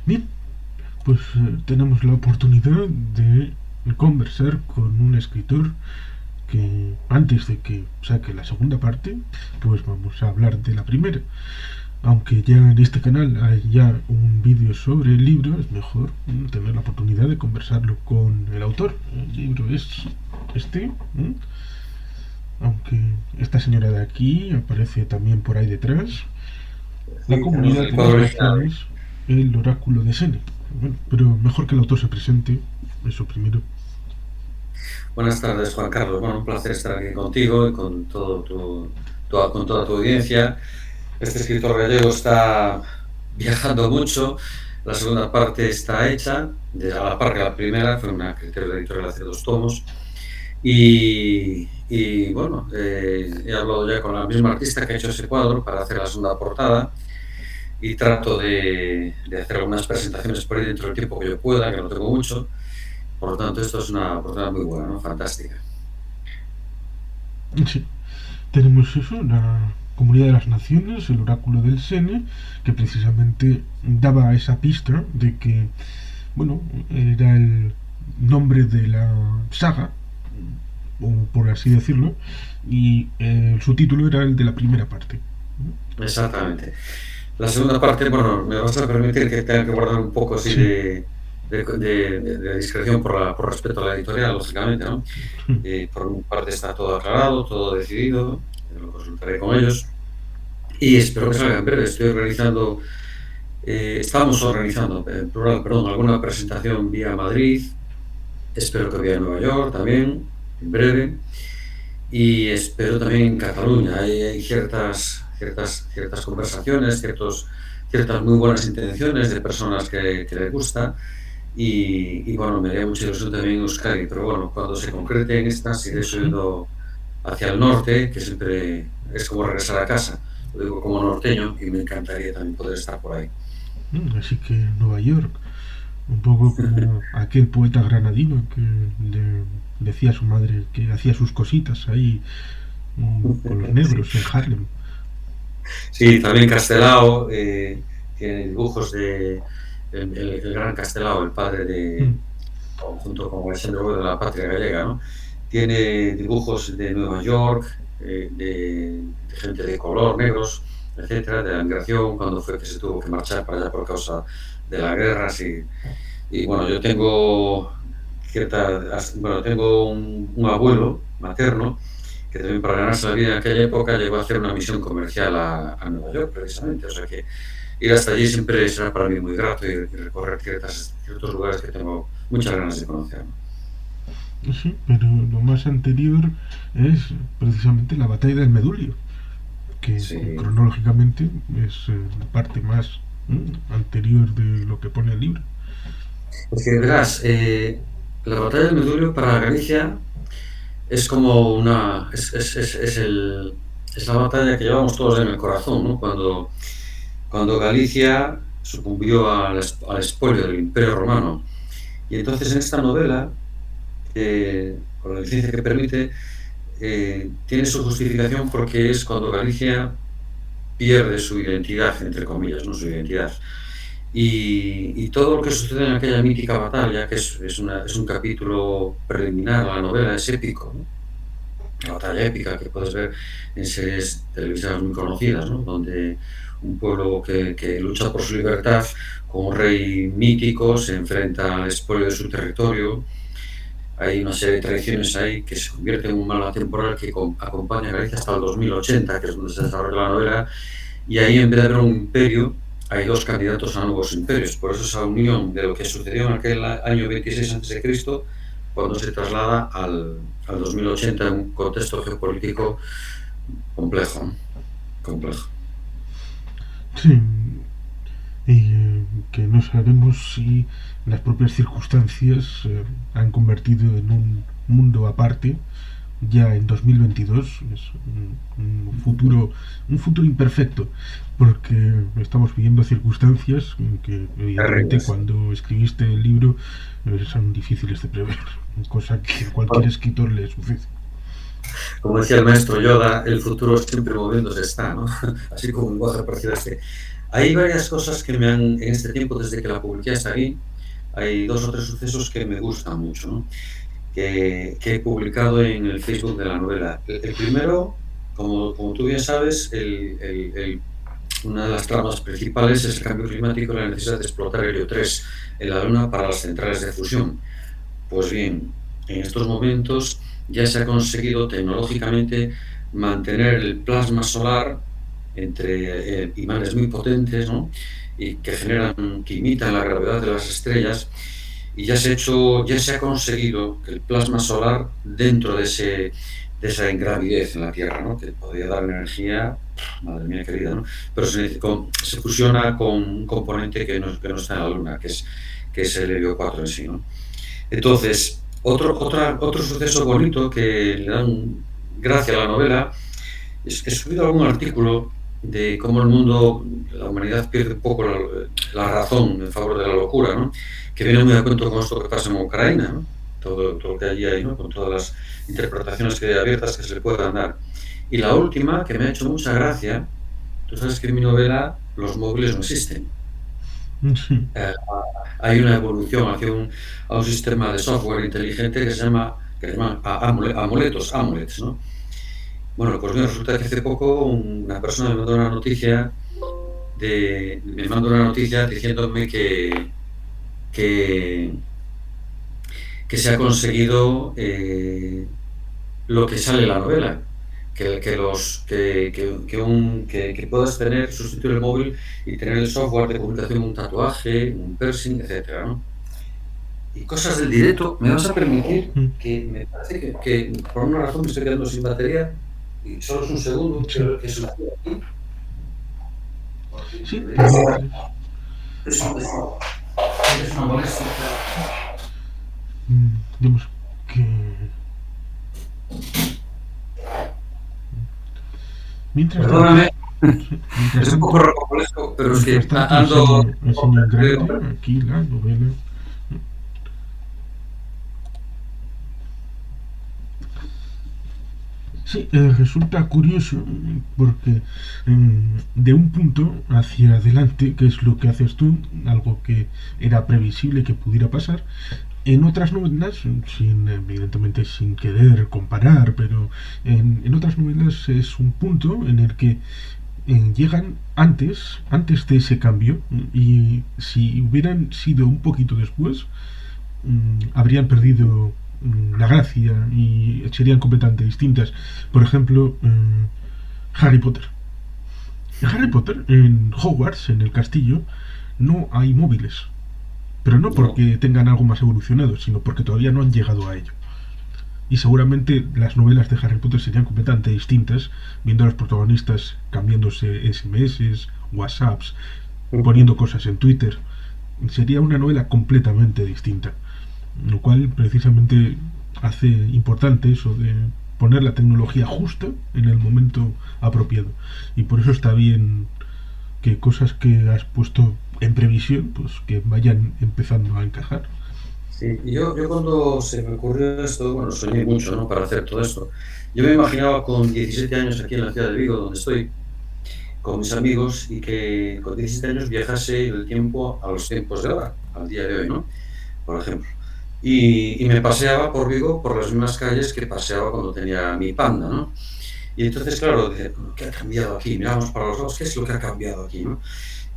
Bien, pues tenemos la oportunidad de conversar con un escritor que antes de que saque la segunda parte, pues vamos a hablar de la primera. Aunque ya en este canal hay ya un vídeo sobre el libro, es mejor tener la oportunidad de conversarlo con el autor. El libro es este, aunque esta señora de aquí aparece también por ahí detrás. La Sí, tenemos comunidad el de cuadro las original. naciones, el oráculo de Sene. Bueno, pero mejor que el autor se presente, eso primero. Buenas tardes, Juan Carlos. Bueno, un placer estar aquí contigo y con con toda tu audiencia. Este escritor gallego está viajando mucho. La segunda parte está hecha, a la par que la primera, fue una criterio de editorial hace 2 tomos. Bueno, he hablado ya con la misma artista que ha hecho ese cuadro para hacer la segunda portada y trato de hacer algunas presentaciones por ahí dentro del tiempo que yo pueda, que no tengo mucho. Por lo tanto, esto es una oportunidad muy buena, ¿no? Fantástica. Sí, tenemos eso, la comunidad de las naciones, el oráculo del Sene, que precisamente daba esa pista de que, bueno, era el nombre de la saga, o por así decirlo, y el subtítulo era el de la primera parte. Exactamente. La segunda parte, bueno, me vas a permitir que tenga que guardar un poco así Sí. de discreción por respeto a la editorial, lógicamente, ¿no? Por mi parte está todo aclarado, todo decidido, lo consultaré con ellos y espero que salga en breve. Estamos organizando, en plural, perdón, alguna presentación vía Madrid, espero que vía Nueva York también, en breve. Y espero también en Cataluña. Hay ciertas conversaciones, ciertas muy buenas intenciones de personas que les gusta. Bueno, me haría mucha ilusión también en Euskadi, pero bueno, cuando se concreten estas, iré Sí. subiendo hacia el norte, que siempre es como regresar a casa. Lo digo como norteño y me encantaría también poder estar por ahí. Así que Nueva York, un poco como aquel poeta granadino que le decía a su madre que hacía sus cositas ahí con los Sí, negros en Harlem. sí, también Castelao, tiene dibujos el gran Castelao, el padre Mm, junto con Alexandre Bóveda de la Patria Gallega, ¿no? Tiene dibujos de Nueva York, de gente de color, negros, etcétera, de la migración, cuando fue que se tuvo que marchar para allá por causa de la guerra, sí. Y bueno, yo tengo tengo un abuelo materno que también para ganarse la vida en aquella época llegó a hacer una misión comercial a Nueva York, precisamente. O sea que ir hasta allí siempre será para mí muy grato y recorrer ciertos lugares que tengo muchas ganas de conocer, ¿no? sí, pero lo más anterior es precisamente la batalla del Medulio, que Sí, cronológicamente es la parte más anterior de lo que pone el libro. porque verás, la batalla del Medullo para Galicia es como es la batalla que llevamos todos en el corazón, ¿no? Cuando Galicia sucumbió al expolio del Imperio Romano. Y entonces en esta novela, con la licencia que permite, tiene su justificación porque es cuando Galicia pierde su identidad, entre comillas, ¿no? Su identidad. Y todo lo que sucede en aquella mítica batalla, que es un capítulo preliminar a la novela, es épico, ¿no? Una batalla épica que puedes ver en series televisivas muy conocidas, ¿no? Donde un pueblo que lucha por su libertad con un rey mítico se enfrenta al expolio de su territorio. Hay una serie de tradiciones ahí que se convierte en un mala temporal que acompaña a Galicia hasta el 2080, que es donde se desarrolla la novela, y ahí en vez de haber un imperio, hay dos candidatos a nuevos imperios. Por eso esa unión de lo que sucedió en aquel año 26 a.C., cuando se traslada al 2080 en un contexto geopolítico complejo, ¿no? Complejo. Sí, y que no sabemos si las propias circunstancias han convertido en un mundo aparte ya en 2022 es un futuro imperfecto porque estamos viviendo circunstancias que evidentemente Terribles. cuando escribiste el libro son difíciles de prever, cosa que a cualquier Bueno, escritor le sucede. Como decía el maestro Yoda, el futuro siempre moviéndose está, ¿no? Así como un lenguaje parecido a este. Hay varias cosas que me han, en este tiempo, desde que la publiqué hasta aquí, hay 2 o 3 sucesos que me gustan mucho, ¿no? Que he publicado en el Facebook de la novela. El primero, como tú bien sabes, una de las tramas principales es el cambio climático y la necesidad de explotar helio 3 en la Luna para las centrales de fusión. Pues bien, en estos momentos ya se ha conseguido tecnológicamente mantener el plasma solar entre imanes muy potentes, ¿no? Y que imitan la gravedad de las estrellas, y ya se ha conseguido que el plasma solar dentro de esa ingravidez en la Tierra, ¿no? Que podría dar energía, madre mía querida, ¿no? Pero se fusiona con un componente que no está en la Luna, que es el helio 4 en sí, ¿no? Entonces, otro suceso bonito que le dan gracia a la novela es que he subido algún artículo de cómo el mundo, la humanidad pierde un poco la razón en favor de la locura, ¿no? Que viene muy a cuento con esto que pasa en Ucrania, ¿no? Todo lo que allí hay, ¿no? Con todas las interpretaciones que hay abiertas que se le puedan dar. Y la última, que me ha hecho mucha gracia, tú sabes que en mi novela los móviles no existen. Sí. Hay una evolución hacia a un sistema de software inteligente que se llama amulets, ¿no? Bueno, pues bien, resulta que hace poco una persona me mandó una noticia diciéndome que, que se ha conseguido lo que sale en la novela, que puedas sustituir el móvil y tener el software de comunicación, un tatuaje, un piercing, etcétera, ¿no? Y cosas del directo, me vas a permitir que me parece que por una razón me estoy quedando sin batería, y solo es un segundo que sucede aquí. Sí, Es una molestia. digamos que mientras Perdóname, mientras es un poco rocambolesco, pero es que ando. enseño en grande aquí la novela. Sí, resulta curioso porque de un punto hacia adelante, que es lo que haces tú, algo que era previsible que pudiera pasar, en otras novelas, evidentemente sin querer comparar, pero en otras novelas es un punto en el que llegan antes de ese cambio, y si hubieran sido un poquito después, habrían perdido la gracia y serían completamente distintas. Por ejemplo, Harry Potter. En Harry Potter, en Hogwarts, en el castillo, no hay móviles. Pero no porque tengan algo más evolucionado, sino porque todavía no han llegado a ello. Y seguramente las novelas de Harry Potter serían completamente distintas, viendo a los protagonistas cambiándose SMS, WhatsApps, poniendo cosas en Twitter. Sería una novela completamente distinta. Lo cual precisamente hace importante eso de poner la tecnología justa en el momento apropiado. Y por eso está bien que cosas que has puesto en previsión, pues que vayan empezando a encajar. Sí, y yo cuando se me ocurrió esto, bueno, soñé mucho, ¿no? Para hacer todo esto. Yo me imaginaba con 17 años aquí en la ciudad de Vigo, donde estoy, con mis amigos, y que con 17 años viajase el tiempo a los tiempos de ahora, al día de hoy, ¿no? Por ejemplo. Y me paseaba por Vigo por las mismas calles que paseaba cuando tenía mi Panda, ¿no? Y entonces, claro, dije, ¿qué ha cambiado aquí? Miramos para los lados, ¿qué es lo que ha cambiado aquí, no?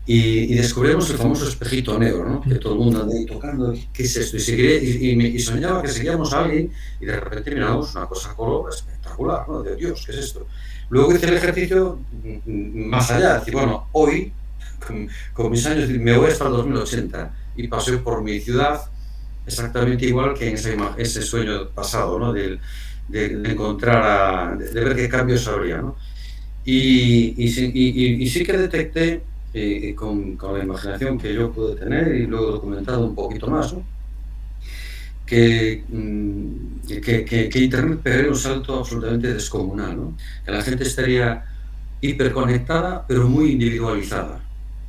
Y descubrimos el famoso espejito negro, ¿no? Que todo el mundo anda ahí tocando, ¿qué es esto? Y soñaba que seguíamos a alguien y de repente miramos una cosa color espectacular, ¿no? De Dios, ¿qué es esto? Luego hice el ejercicio más allá, decir, bueno, hoy, con mis años, me voy hasta el 2080 y paseo por mi ciudad exactamente igual que en ese sueño pasado, ¿no? De encontrar, de ver qué cambios habría, ¿no? Y sí que detecté, con la imaginación que yo pude tener y luego documentado un poquito más, ¿no? que Internet pegaría un salto absolutamente descomunal, ¿no? Que la gente estaría hiperconectada pero muy individualizada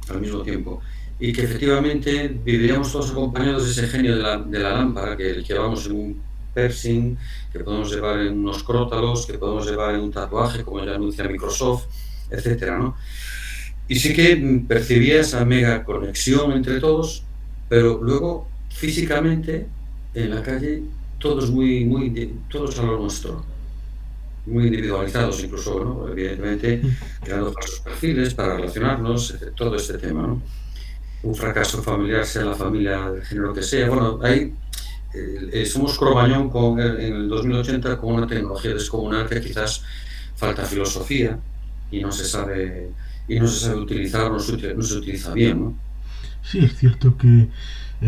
al mismo tiempo, y que efectivamente viviríamos todos acompañados de ese genio de la lámpara que llevamos piercing, que podemos llevar en unos crótalos, que podemos llevar en un tatuaje, como ya anuncia Microsoft, etcétera, ¿no? Y sí que percibía esa mega conexión entre todos, pero luego físicamente en la calle todos todos a lo nuestro, muy individualizados incluso, ¿no? Evidentemente creando falsos perfiles para relacionarnos, todo este tema, ¿no? Un fracaso familiar, sea la familia del género que sea. Bueno, ahí somos Cromañón en el 2080 con una tecnología descomunal que quizás falta filosofía y no se sabe utilizar, no se utiliza bien, ¿no? Sí, es cierto que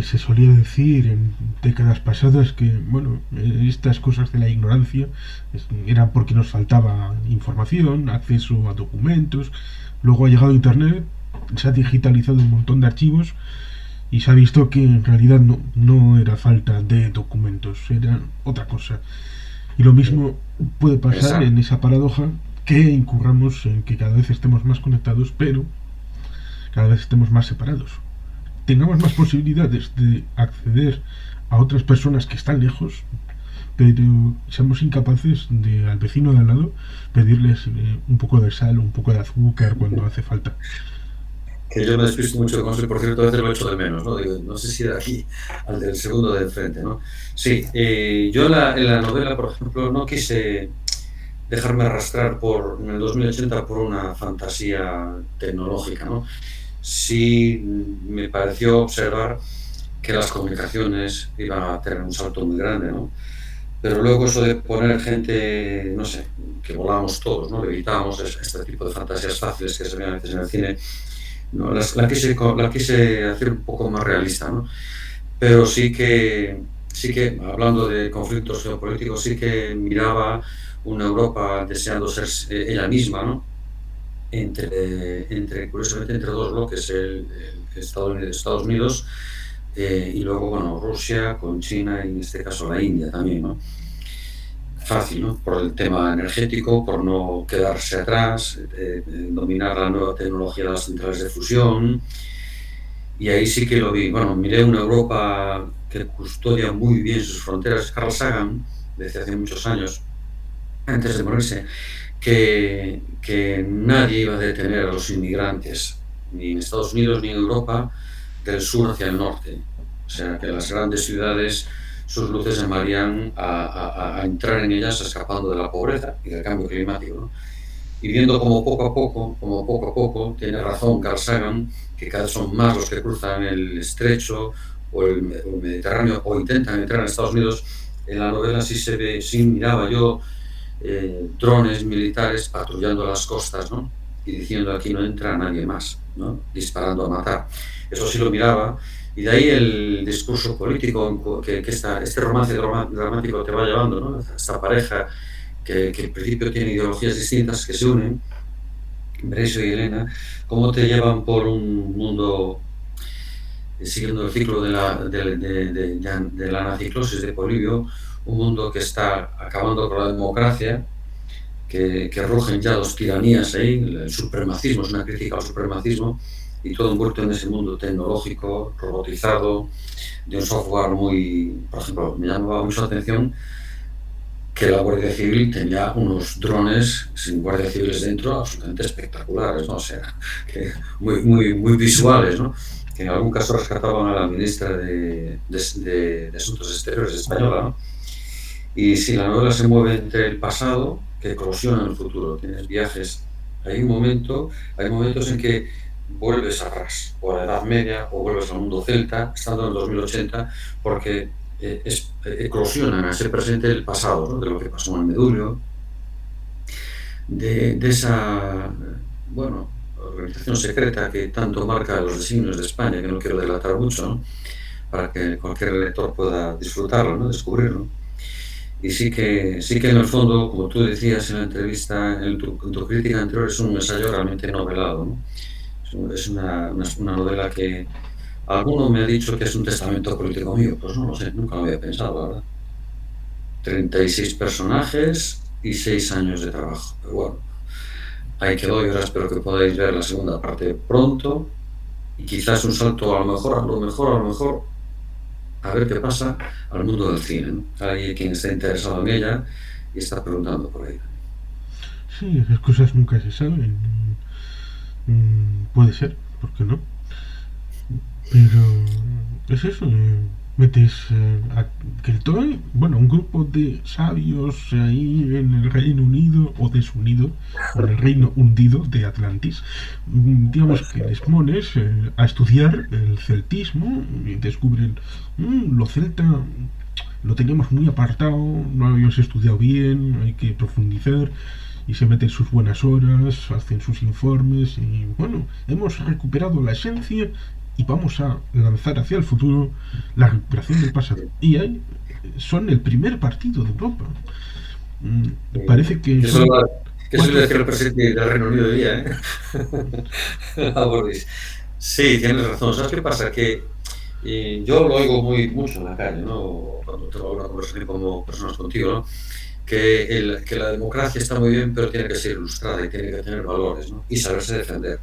se solía decir en décadas pasadas que, bueno, estas cosas de la ignorancia eran porque nos faltaba información, acceso a documentos. Luego ha llegado Internet, se ha digitalizado un montón de archivos y se ha visto que en realidad no era falta de documentos, era otra cosa. Y lo mismo puede pasar Exacto. en esa paradoja que incurramos en que cada vez estemos más conectados, pero cada vez estemos más separados. Tengamos más posibilidades de acceder a otras personas que están lejos, pero seamos incapaces de al vecino de al lado pedirles un poco de sal o un poco de azúcar cuando hace falta. Que yo me despisto mucho con eso, por cierto, a veces lo echo de menos, ¿no? Digo, no sé si de aquí al del segundo de enfrente, ¿no? Sí, yo en la novela, por ejemplo, no quise dejarme arrastrar en el 2080 por una fantasía tecnológica, ¿no? Sí me pareció observar que las comunicaciones iban a tener un salto muy grande, ¿no? Pero luego eso de poner gente, no sé, que volamos todos, ¿no? Evitamos este tipo de fantasías fáciles que se ven a veces en el cine, no, la quise hacer un poco más realista, ¿no? Pero sí que, hablando de conflictos geopolíticos, sí que miraba una Europa deseando ser ella misma, ¿no? Curiosamente, entre dos bloques, el Estados Unidos y luego, bueno, Rusia con China y en este caso la India también, ¿no? Fácil, ¿no? Por el tema energético, por no quedarse atrás, dominar la nueva tecnología de las centrales de fusión. Y ahí sí que lo vi. Bueno, miré una Europa que custodia muy bien sus fronteras. Carl Sagan, desde hace muchos años, antes de morirse, que nadie iba a detener a los inmigrantes, ni en Estados Unidos ni en Europa, del sur hacia el norte. O sea, que las grandes ciudades, sus luces llamarían a entrar en ellas escapando de la pobreza y del cambio climático, ¿no? Y viendo como poco a poco, tiene razón Carl Sagan, que cada vez son más los que cruzan el estrecho o el Mediterráneo o intentan entrar en Estados Unidos, en la novela sí miraba yo drones militares patrullando las costas, ¿no? Y diciendo aquí no entra nadie más, ¿no? Disparando a matar. Eso sí lo miraba, y de ahí el discurso político que este romance dramático te va llevando, ¿no? Esta pareja que en principio tiene ideologías distintas que se unen, Brescio y Elena, cómo te llevan por un mundo siguiendo el ciclo de la anaciclosis de Polibio, un mundo que está acabando con la democracia, que rugen ya dos tiranías ahí, el supremacismo, es una crítica al supremacismo, y todo envuelto en ese mundo tecnológico, robotizado, de un software muy, por ejemplo, me llamaba mucho la atención que la Guardia Civil tenía unos drones sin guardias civiles dentro absolutamente espectaculares, ¿no? O sea, que muy visuales, ¿no? Que en algún caso rescataban a la ministra de Asuntos Exteriores española, ¿no? Y si la novela se mueve entre el pasado que eclosiona en el futuro, tienes viajes, hay momentos en que vuelves atrás, o a la Edad Media, o vuelves al mundo celta, estando en el 2080, porque eclosionan a ese presente el pasado, ¿no? De lo que pasó en el Medullo, de esa, bueno, organización secreta que tanto marca los designios de España, que no quiero delatar mucho, ¿no? Para que cualquier lector pueda disfrutarlo, ¿no? Descubrirlo. Y sí que en el fondo, como tú decías en la entrevista, en tu crítica anterior, es un ensayo realmente novelado, ¿no? Es una novela que alguno me ha dicho que es un testamento político mío. Pues no lo sé, nunca lo había pensado, la verdad. 36 personajes y 6 años de trabajo. Pero bueno, ahí quedó y ahora espero que podáis ver la segunda parte pronto y quizás un salto a lo mejor, a ver qué pasa al mundo del cine, ¿no? Hay quien está interesado en ella y está preguntando por ella. Sí, esas cosas nunca se saben. Puede ser, ¿por qué no? Pero es eso, metes a Keltoy, bueno, un grupo de sabios ahí en el Reino Unido o desunido, o en el Reino hundido de Atlantis, digamos que les pones a estudiar el celtismo y descubren lo celta lo teníamos muy apartado, no lo habíamos estudiado bien, hay que profundizar y se meten sus buenas horas, hacen sus informes y bueno, hemos recuperado la esencia y vamos a lanzar hacia el futuro la recuperación del pasado. Y ahí son el primer partido de Europa. Parece que Que eso, son que eso le cuatro. decía el presidente del Reino Unido hoy día, A Boris. Sí, tienes razón. ¿Sabes qué pasa? Que yo lo oigo mucho en la calle, ¿no? Cuando tengo alguna conversación como personas contigo, ¿no? Que la democracia está muy bien, pero tiene que ser ilustrada y tiene que tener valores, ¿no? Y saberse defender.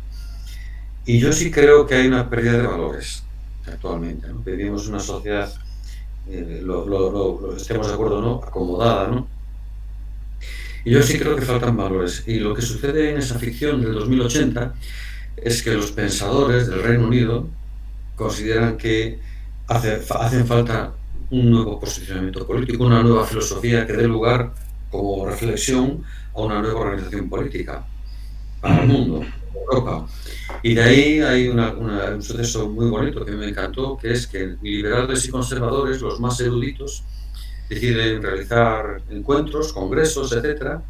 Y yo sí creo que hay una pérdida de valores actualmente, ¿no? Vivimos una sociedad, estemos de acuerdo o no, acomodada, ¿no? Y yo sí creo que faltan valores. Y lo que sucede en esa ficción del 2080 es que los pensadores del Reino Unido consideran que hacen falta un nuevo posicionamiento político, una nueva filosofía que dé lugar como reflexión a una nueva organización política para el mundo, Europa. Y de ahí hay un suceso muy bonito que me encantó, que es que liberales y conservadores, los más eruditos, deciden realizar encuentros, congresos, etcétera,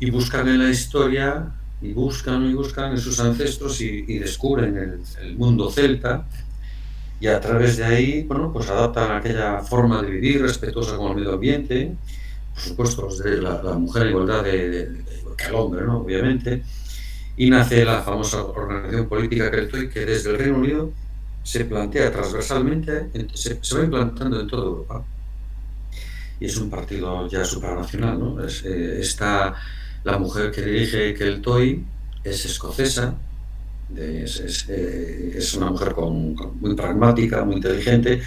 y buscan en la historia, y buscan en sus ancestros y descubren el mundo celta, y a través de ahí, bueno, pues adaptan aquella forma de vivir respetuosa con el medio ambiente, por supuesto, de la mujer en igualdad que el hombre, ¿no? Obviamente, y nace la famosa organización política Keltoy, que desde el Reino Unido se plantea transversalmente, se va implantando en toda Europa. Y es un partido ya supranacional, ¿no? Está la mujer que dirige Keltoy, es escocesa, es una mujer muy pragmática, muy inteligente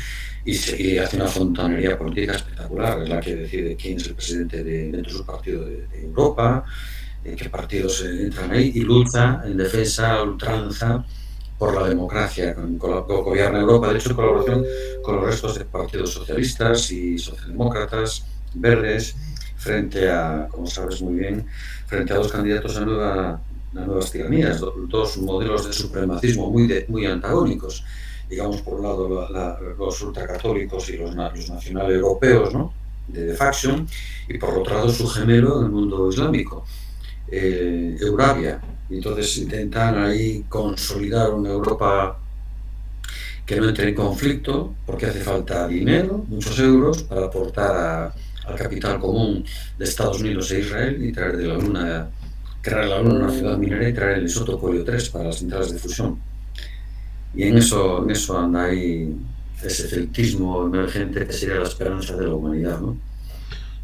y hace una fontanería política espectacular. Es la que decide quién es el presidente dentro de su partido de Europa, qué partidos entran ahí y lucha en defensa a ultranza por la democracia, gobierna Europa, de hecho en colaboración con los restos de partidos socialistas y socialdemócratas, verdes, frente a, como sabes muy bien, frente a dos candidatos a nuevas tiranías, dos modelos de supremacismo muy antagónicos. Digamos, por un lado, los ultracatólicos y los nacional europeos, ¿no? de faction, y por otro lado, su gemelo en el mundo islámico, Eurabia. Y entonces intentan ahí consolidar una Europa que no entre en conflicto, porque hace falta dinero, muchos euros, para aportar al capital común de Estados Unidos e Israel y traer de la Luna, crear la Luna una ciudad minera y traer el isótopo 3 para las centrales de fusión. Y en eso anda ahí ese celtismo emergente que sería la esperanza de la humanidad, ¿no?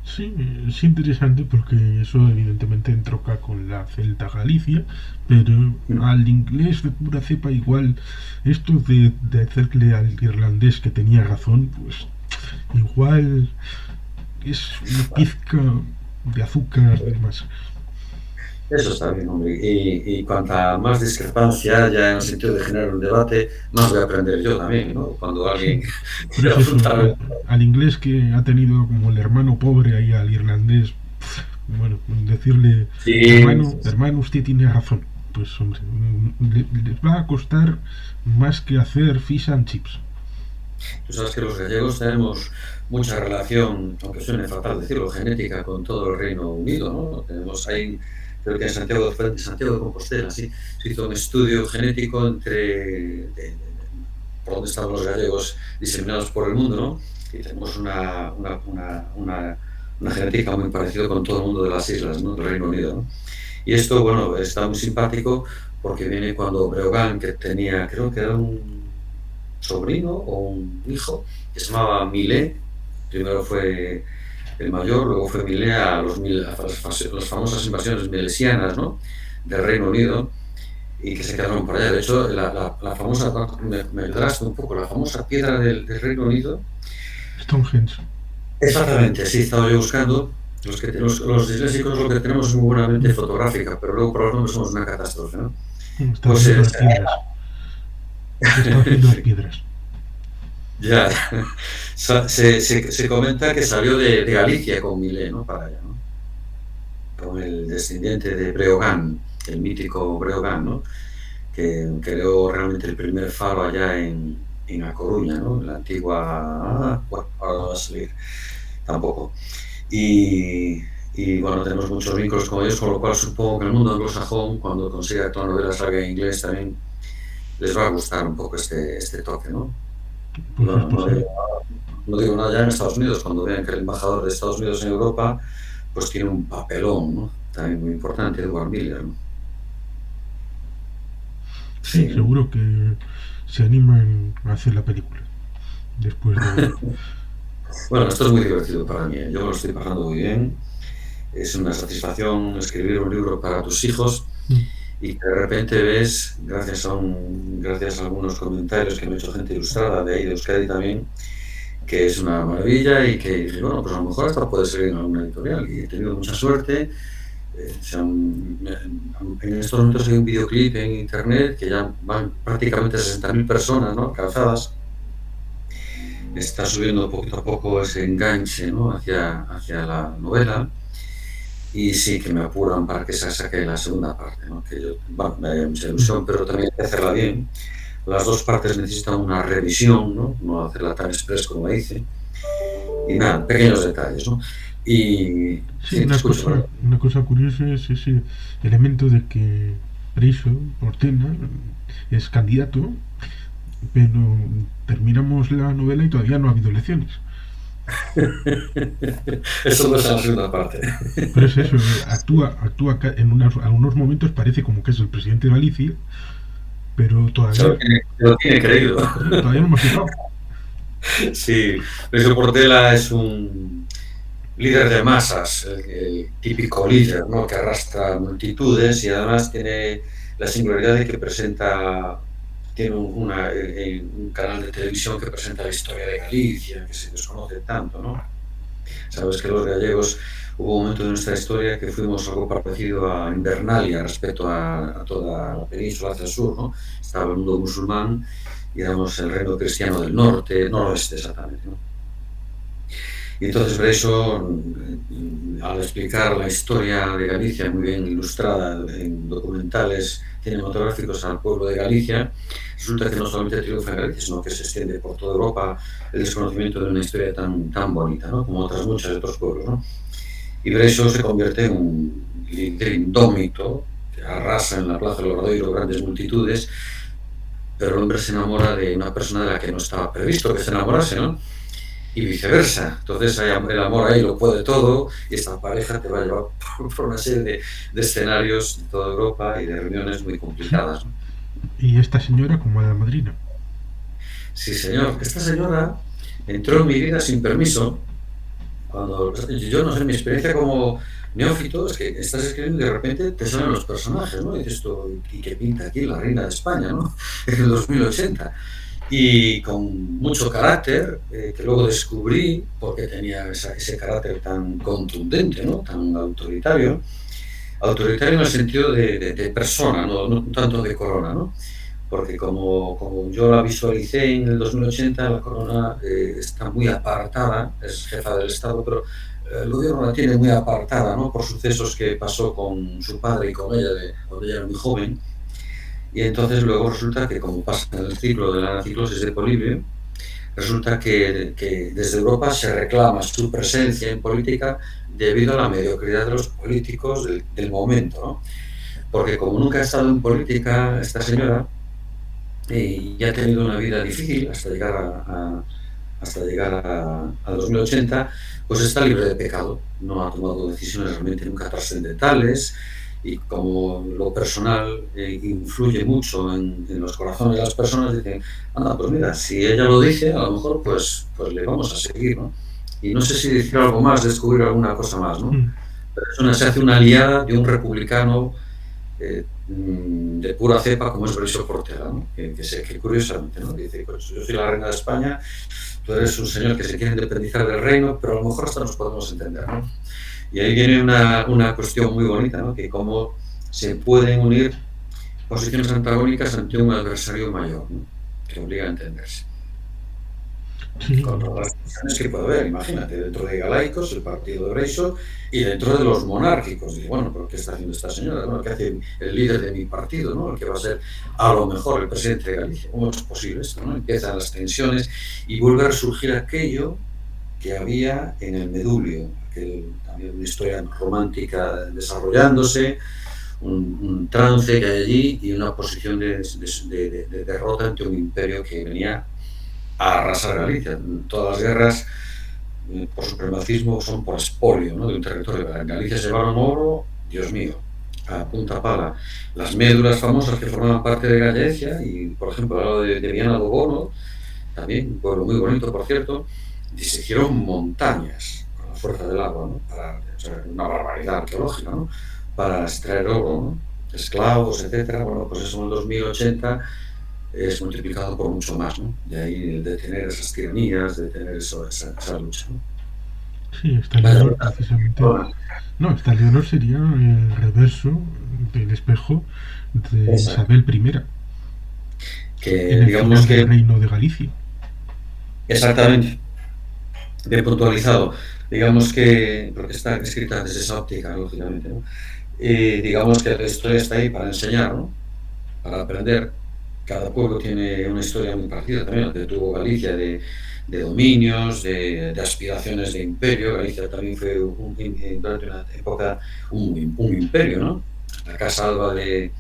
Sí, es interesante porque eso evidentemente entronca con la Celta Galicia, pero al inglés de pura cepa igual, esto de hacerle al irlandés que tenía razón, pues igual es una pizca de azúcar de más. Eso está bien, hombre. Y cuanta más discrepancia haya en el sentido de generar un debate, más voy a aprender yo también, ¿no? Cuando alguien Sí, pero quiera es eso, afrontar. al inglés que ha tenido como el hermano pobre ahí al irlandés, bueno, decirle, Sí, hermano, usted tiene razón. Pues hombre, les va a costar más que hacer fish and chips. tú sabes que los gallegos tenemos mucha relación, aunque suene fatal decirlo, genética con todo el Reino Unido, ¿no? Tenemos ahí, creo que en Santiago de Compostela, sí, se hizo un estudio genético por dónde estaban los gallegos diseminados por el mundo, ¿no? Y tenemos una genética muy parecida con todo el mundo de las islas, ¿no? Del Reino Unido, ¿no? Y esto, bueno, está muy simpático porque viene cuando Breogán, que tenía, creo que era un sobrino o un hijo, que se llamaba Milé. Primero fue el mayor, luego fue Milé a las famosas invasiones milesianas, ¿no? del Reino Unido. y que se quedaron por allá. De hecho, la famosa, me ayudarás un poco, la famosa piedra del Reino Unido. Stonehenge. Exactamente, sí, estaba yo buscando. Los disléxicos lo que tenemos es muy buena mente fotográfica, pero luego por los nombres somos una catástrofe, ¿no? Está Pues haciendo las piedras. Está haciendo las piedras. ya, se comenta que salió de Galicia con Milé, ¿no? Para allá, ¿no? Con el descendiente de Breogán, el mítico Breogán, ¿no? Que creó realmente el primer faro allá en A Coruña, ¿no? En la antigua... bueno, ahora no va a salir tampoco. Y bueno, tenemos muchos vínculos con ellos, con lo cual supongo que el mundo anglosajón, cuando consiga que la novela salga en inglés, también les va a gustar un poco este toque, ¿no? Y Pues es bueno, posible. no digo nada ya en Estados Unidos, cuando vean que el embajador de Estados Unidos en Europa, pues tiene un papelón, ¿no? También muy importante, Edward Miller, ¿no? Sí, Sí, ¿no? seguro que se animan a hacer la película. Después de... Bueno, esto es muy divertido para mí, ¿eh? Yo me lo estoy pasando muy bien. Es una satisfacción escribir un libro para tus hijos y que de repente ves, gracias a algunos comentarios que me ha hecho gente ilustrada de ahí de Euskadi también, que es una maravilla y que dije, bueno, pues a lo mejor hasta puede ser en alguna editorial. Y he tenido mucha suerte. En estos momentos hay un videoclip en internet que ya van prácticamente 60.000 personas, ¿no?, alcanzadas. Está subiendo poquito a poco ese enganche, ¿no?, hacia la novela. Y sí, que me apuran para que se saque la segunda parte, ¿no? Que yo, bueno, me da mucha ilusión, pero también hay que hacerla bien. Las dos partes necesitan una revisión, ¿no? No hacerla tan express como dice. Y nada, pequeños detalles, ¿no? Y Sí, sí, te escucho, ¿verdad? una cosa curiosa es ese elemento de que Priso, Ortena, es candidato, pero terminamos la novela y todavía no ha habido elecciones. Eso no es la segunda parte. Pero es eso, actúa en algunos momentos parece como que es el presidente de Galicia, pero Se lo tiene creído. todavía no hemos llegado. Sí, Luis Portela es un líder de masas, el típico líder, ¿no?, que arrastra multitudes y además tiene la singularidad de que tiene un canal de televisión que presenta la historia de Galicia, que se desconoce tanto, ¿no? Sabes que los gallegos, hubo un momento de nuestra historia que fuimos algo parecido a Invernalia respecto a toda la península hacia el sur, ¿no? Estaba el mundo musulmán y éramos el reino cristiano del noroeste exactamente, ¿no? Y entonces por eso, al explicar la historia de Galicia muy bien ilustrada en documentales cinematográficos al pueblo de Galicia, resulta que no solamente triunfa en Galicia, sino que se extiende por toda Europa el desconocimiento de una historia tan bonita, ¿no?, como otras muchas de otros pueblos, ¿no? Y por eso se convierte en un líder indómito que arrasa en la Plaza del Obradoiro grandes multitudes, pero el hombre se enamora de una persona de la que no estaba previsto que se enamorase, ¿no? Y viceversa. Entonces el amor ahí lo puede todo y esta pareja te va a llevar por una serie de escenarios de toda Europa y de reuniones muy Sí. complicadas, ¿no? Y esta señora como la madrina. Sí, señor. Esta señora entró en mi vida sin permiso. Cuando yo no sé, mi experiencia como neófito es que estás escribiendo y de repente te salen los personajes, ¿no? Y dices tú, ¿y qué pinta aquí la reina de España, ¿no? En el 2080. Y con mucho carácter, que luego descubrí porque tenía ese carácter tan contundente, ¿no?, tan autoritario. Autoritario en el sentido de persona, no tanto de corona, ¿no? Porque como yo la visualicé en el 2080, la corona está muy apartada, es jefa del Estado, pero el gobierno la tiene muy apartada, ¿no?, por sucesos que pasó con su padre y con ella cuando ella era muy joven. Y entonces luego resulta que, como pasa en el ciclo de la anaciclosis de Polibio, resulta que desde Europa se reclama su presencia en política debido a la mediocridad de los políticos del momento, ¿no? Porque como nunca ha estado en política esta señora, y ha tenido una vida difícil hasta llegar a 2080, pues está libre de pecado, no ha tomado decisiones realmente nunca trascendentales, y como lo personal influye mucho en los corazones de las personas, dicen, anda, pues mira, si ella lo dice, a lo mejor pues le vamos a seguir, ¿no? Y no sé si decir algo más, descubrir alguna cosa más, ¿no? Pero se hace una aliada de un republicano de pura cepa como es Berisso Portela, ¿no? Que curiosamente, ¿no? Dice, pues, yo soy la reina de España, tú eres un señor que se quiere independizar del reino, pero a lo mejor hasta nos podemos entender, ¿no? Y ahí viene una cuestión muy bonita, ¿no? Que cómo se pueden unir posiciones antagónicas ante un adversario mayor, ¿no? Que obliga a entenderse. Sí, Con todas las tensiones que puede haber, imagínate, dentro de Galaicos, el partido de Berisso, y dentro de los monárquicos. Y bueno, ¿pero qué está haciendo esta señora? Bueno, ¿qué hace el líder de mi partido, ¿no? El que va a ser a lo mejor el presidente de Galicia. ¿Cómo es posible esto, no? Empiezan las tensiones y vuelve a resurgir aquello que había en el Medulio, también una historia romántica desarrollándose, un trance que hay allí y una posición de derrota ante un imperio que venía a arrasar Galicia. Todas las guerras por supremacismo son por expolio, ¿no? De un territorio. En Galicia se llevaron oro, Dios mío, a punta pala. Las médulas famosas que formaban parte de Galicia, y por ejemplo, al lado de Viana do Bono, también un pueblo muy bonito, por cierto, y se hicieron montañas con la fuerza del agua, ¿no? O sea, una barbaridad arqueológica, ¿no? Para extraer oro, ¿no? Esclavos, etcétera. Bueno, pues eso en el 2080 es multiplicado por mucho más, ¿no? De ahí de tener esas tiranías, de tener esa lucha, ¿no? sí, esta Leonor precisamente. No, esta Leonor sería el reverso del espejo de Exacto. Isabel I Que en el digamos final del que, reino de Galicia. exactamente, bien puntualizado, digamos que, porque está escrita desde esa óptica, lógicamente, ¿no? Digamos que la historia está ahí para enseñar, ¿no? Para aprender. Cada pueblo tiene una historia muy parecida también, que tuvo Galicia de dominios, de aspiraciones de imperio. Galicia también fue durante una época un imperio, ¿no? La Casa Alba de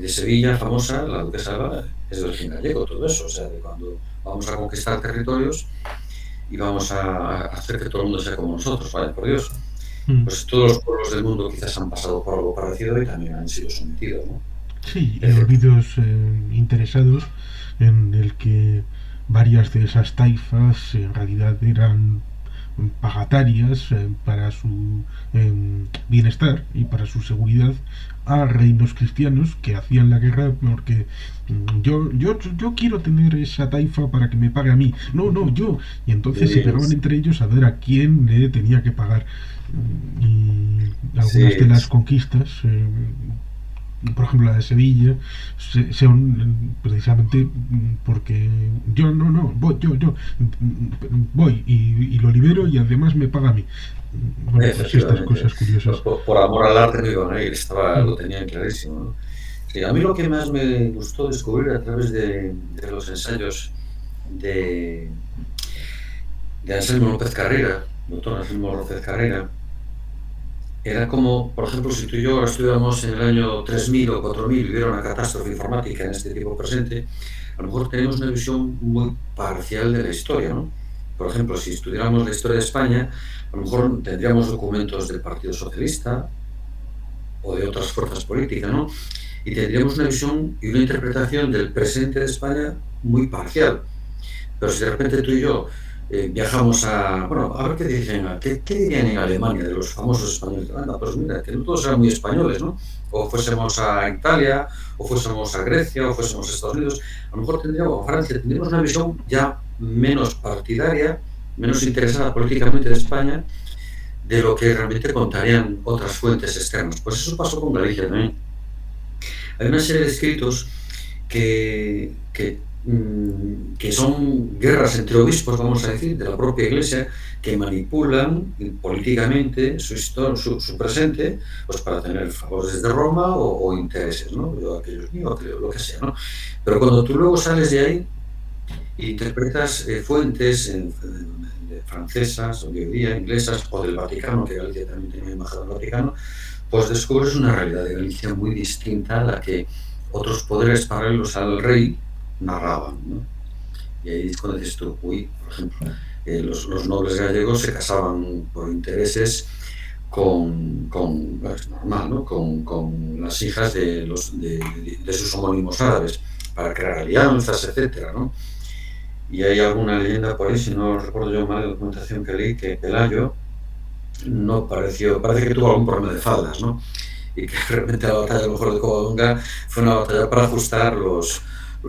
Sevilla, famosa, la duquesa Alba, es de origen gallego, todo eso. O sea, de cuando vamos a conquistar territorios y vamos a hacer que todo el mundo sea como nosotros, vaya por Dios. Mm. Pues todos los pueblos del mundo quizás han pasado por algo parecido y también han sido sometidos, ¿no? Sí, y olvidos interesados en el que varias de esas taifas en realidad eran pagatarias para su bienestar y para su seguridad a reinos cristianos que hacían la guerra porque yo quiero tener esa taifa para que me pague a mí. No, no, yo. Y entonces se pegaban entre ellos a ver a quién le tenía que pagar. Y algunas de Sí, las conquistas por ejemplo la de Sevilla, son precisamente porque yo no, yo voy y lo libero y además me paga a mí. Bueno, pues estas efectivamente. cosas curiosas. Por amor al arte no iban a ir, Mm. lo tenían clarísimo, ¿no? Sí, a mí lo que más me gustó descubrir a través de los ensayos de, de Anselmo López Carrera, doctor Anselmo López Carrera, era como, por ejemplo, si tú y yo estuviéramos en el año 3000 o 4000 y hubiera una catástrofe informática en este tiempo presente, a lo mejor tenemos una visión muy parcial de la historia, ¿no? Por ejemplo, si estudiáramos la historia de España, a lo mejor tendríamos documentos del Partido Socialista o de otras fuerzas políticas, ¿no? Y tendríamos una visión y una interpretación del presente de España muy parcial. Pero si de repente tú y yo viajamos bueno, a ver qué dicen, qué dirían en Alemania de los famosos españoles. Anda, pues mira, que no todos eran muy españoles, ¿no? O fuésemos a Italia, o fuésemos a Grecia, o fuésemos a Estados Unidos, a lo mejor tendríamos, o Francia, tendríamos una visión ya menos partidaria, menos interesada políticamente de España, de lo que realmente contarían otras fuentes externas. Pues eso pasó con Galicia también. Hay una serie de escritos que son guerras entre obispos, vamos a decir, de la propia Iglesia, que manipulan políticamente su presente, pues para tener favores de Roma o intereses, ¿no? Yo, aquellos míos, lo que sea, ¿no? Pero cuando tú luego sales de ahí e interpretas fuentes francesas, o de hoy día, inglesas, o del Vaticano, que Galicia también tenía embajada del Vaticano, pues descubres una realidad de Galicia muy distinta a la que otros poderes paralelos al rey narraban, ¿no? Y ahí es cuando dices tú, uy, por ejemplo, los nobles gallegos se casaban por intereses es normal, ¿no? Con las hijas de sus homónimos árabes, para crear alianzas, etcétera, ¿no? Y hay alguna leyenda por ahí, si no recuerdo yo mal, la documentación que leí, que Pelayo parece que tuvo algún problema de faldas, ¿no? y que realmente la batalla a lo mejor de Covadonga fue una batalla para ajustar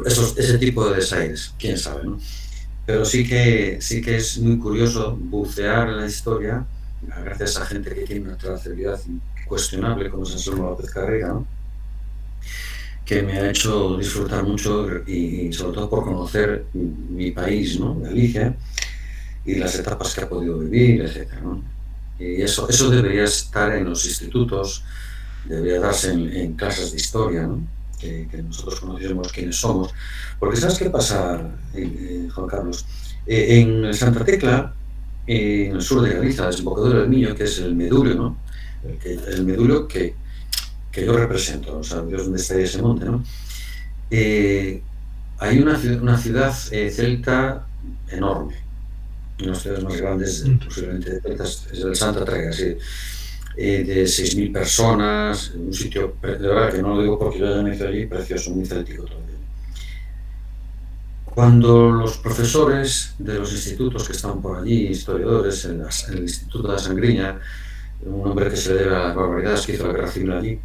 ese tipo de desaires, quién sabe, ¿no? Pero sí que es muy curioso bucear en la historia, gracias a gente que tiene una trazabilidad incuestionable, como es Anselmo López Carrera, ¿no? Que me ha hecho disfrutar mucho y sobre todo por conocer mi país, ¿no? Galicia, y las etapas que ha podido vivir, etcétera, ¿no? Y eso debería estar en los institutos, debería darse en clases de historia, ¿no? Que nosotros conociésemos quiénes somos. Porque ¿sabes qué pasa, Juan Carlos? En Santa Tecla, en el sur de Galicia, la desembocadura del Miño, que es el Medullo, ¿no? El Medullo que yo represento, o sea, Dios donde está ese monte, ¿no? Hay una ciudad celta enorme, una de las ciudades más grandes posiblemente de celtas, es el Santa Trega, sí, de 6.000 personas, un sitio, de verdad que no lo digo porque yo ya me hice allí, precioso, muy céltico todavía. Cuando los profesores de los institutos que están por allí, historiadores, en el Instituto de la Sangriña, un hombre que se debe a las barbaridades que hizo la guerra civil allí,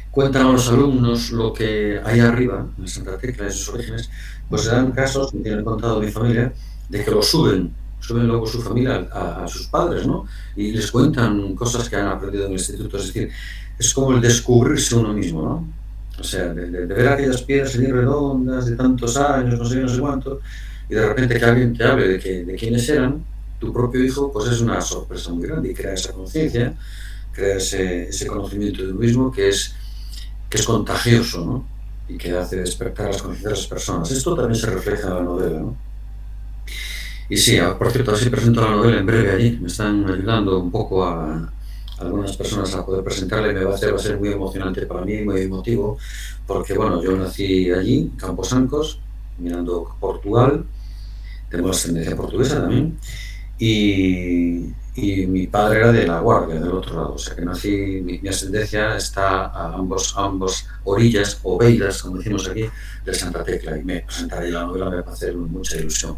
cuentan a los alumnos lo que hay arriba, en Santa Tecla, en sus orígenes, pues se dan casos, me tienen contado mi familia, de que lo suben luego su familia a sus padres, ¿no? Y les cuentan cosas que han aprendido en el instituto, es decir, es como el descubrirse uno mismo, ¿no? O sea, de ver aquellas piedras allí redondas de tantos años, no sé cuánto, y de repente que alguien te hable de quiénes eran, tu propio hijo, pues es una sorpresa muy grande y crea esa conciencia, crea ese conocimiento de uno mismo que es contagioso, ¿no? Y que hace despertar las conciencias de las personas. Esto también se refleja en la novela, ¿no? Y sí, por cierto, así presento la novela en breve allí. Me están ayudando un poco a algunas personas a poder presentarla y va a ser muy emocionante para mí, muy emotivo, porque bueno, yo nací allí, en Camposancos, mirando Portugal, tengo ascendencia portuguesa también, y mi padre era de La Guardia, del otro lado, o sea que nací, mi ascendencia está a ambos orillas, o beiras, como decimos aquí, de Santa Tecla, y me presentaré la novela, me va a hacer mucha ilusión,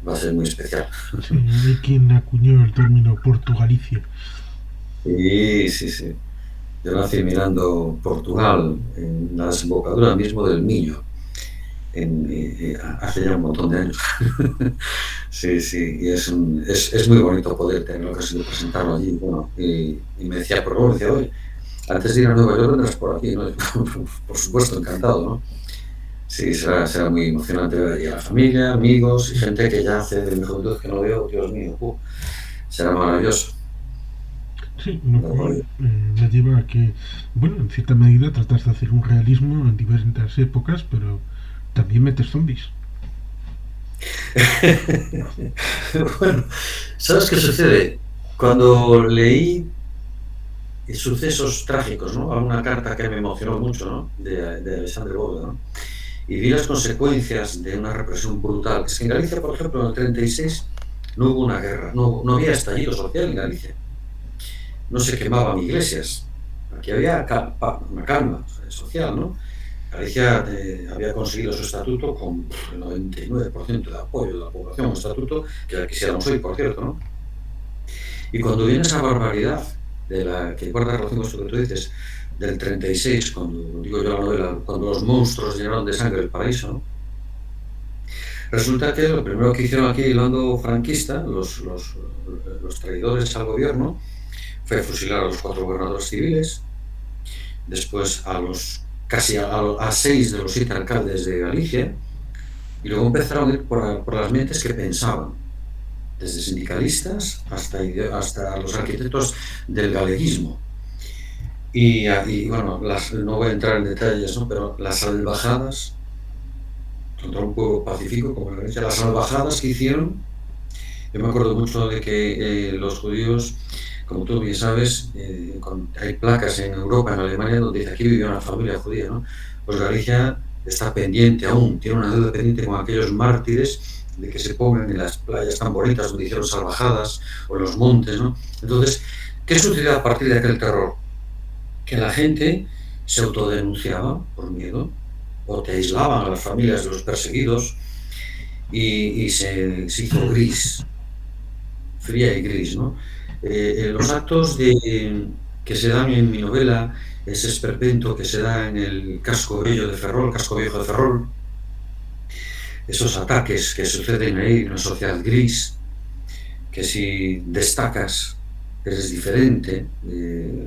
va a ser muy especial. Sí, hay quien acuñó el término Portugalicia. Sí. Yo nací mirando Portugal, en la desembocadura mismo del Miño, hace ya un montón de años. Sí, y es muy bonito poder tener la ocasión de presentarlo allí. Bueno, y me decía, por favor, decía, oye, antes de ir a Nueva York vendrás por aquí, ¿no? Por supuesto, encantado, ¿no? Sí, será muy emocionante ver allí a la familia, amigos y gente que ya hace de mi juventud que no veo, Dios mío, será maravilloso. Sí, lo cual me lleva a que, bueno, en cierta medida tratas de hacer un realismo en diversas épocas, pero también metes zombies. Bueno, ¿sabes qué sucede? Cuando leí sucesos trágicos, ¿no? Alguna carta que me emocionó mucho, ¿no? De Alexandre Bóveda, ¿no? Y vi las consecuencias de una represión brutal. Es que en Galicia, por ejemplo, en el 36 no hubo una guerra, no había estallido social en Galicia. No se quemaban iglesias. Aquí había una calma social, ¿no? Galicia había conseguido su estatuto con el 99% de apoyo de la población, un estatuto que la quisiéramos hoy, por cierto, ¿no? Y cuando viene esa barbaridad de la que guarda relación con esto que tú dices, del 36, cuando digo yo la novela, cuando los monstruos llenaron de sangre el paraíso, ¿no? Resulta que lo primero que hicieron aquí el bando franquista, los traidores al gobierno, fue fusilar a los 4 gobernadores civiles, después casi a 6 de los 7 alcaldes de Galicia, y luego empezaron a ir por las mentes que pensaban, desde sindicalistas hasta los arquitectos del galeguismo. Y bueno, no voy a entrar en detalles, ¿no? Pero las salvajadas contra un pueblo pacífico como la Grecia, las salvajadas que hicieron, yo me acuerdo mucho de que los judíos, como tú bien sabes, hay placas en Europa, en Alemania, donde dice aquí vive una familia judía, ¿no? Pues Galicia está pendiente aún, tiene una deuda pendiente con aquellos mártires de que se pongan en las playas tan bonitas donde hicieron salvajadas, o en los montes, ¿no? Entonces, ¿qué sucedió a partir de aquel terror? Que la gente se autodenunciaba por miedo, o te aislaban a las familias de los perseguidos, y se hizo gris, fría y gris, ¿no? Los actos de que se dan en mi novela, ese esperpento que se da en el casco viejo de Ferrol, esos ataques que suceden ahí en una sociedad gris, que si destacas eres diferente,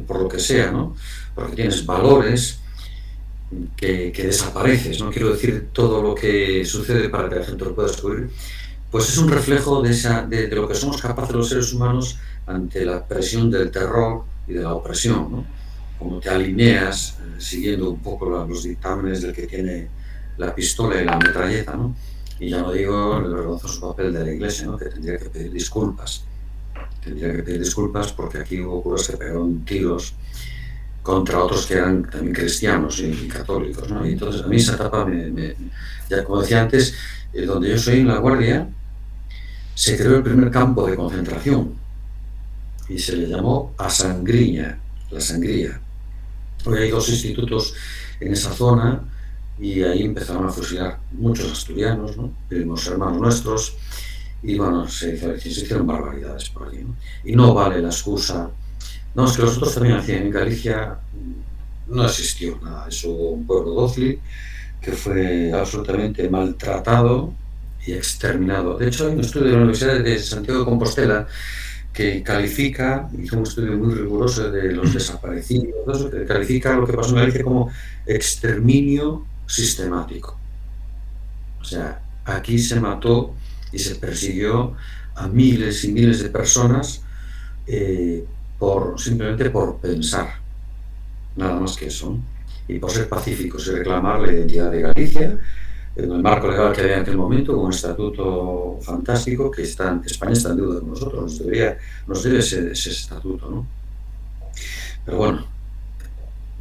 por lo que sea, ¿no? Porque tienes valores que desapareces, no quiero decir todo lo que sucede para que la gente lo pueda descubrir, pues es un reflejo de lo que somos capaces los seres humanos ante la presión del terror y de la opresión, ¿no? Como te alineas siguiendo un poco los dictámenes del que tiene la pistola y la metralleta, ¿no? Y ya no digo el vergonzoso papel de la Iglesia, ¿no? Que tendría que pedir disculpas. Porque aquí hubo curas que pegaron tiros contra otros que eran también cristianos y católicos, ¿no? Y entonces a mí esa etapa, ya como decía antes, donde yo soy en La Guardia, se creó el primer campo de concentración y se le llamó Asangriña, la Sangría. Hoy hay 2 institutos en esa zona y ahí empezaron a fusilar muchos asturianos, ¿no? Primos hermanos nuestros, y bueno, se hicieron barbaridades por allí, ¿no? Y no vale la excusa. No, es que los otros también hacían. En Galicia no existió nada. Eso hubo un pueblo dócil que fue absolutamente maltratado y exterminado. De hecho, hay un estudio de la Universidad de Santiago de Compostela que hizo un estudio muy riguroso de los desaparecidos, que califica lo que pasó en Galicia como exterminio sistemático. O sea, aquí se mató y se persiguió a miles y miles de personas simplemente por pensar, nada más que eso, ¿no? Y por ser pacíficos y reclamar la identidad de Galicia en el marco legal que había en aquel momento, con un estatuto fantástico que España está en deuda con nosotros, nos debe ese estatuto, ¿no? Pero bueno,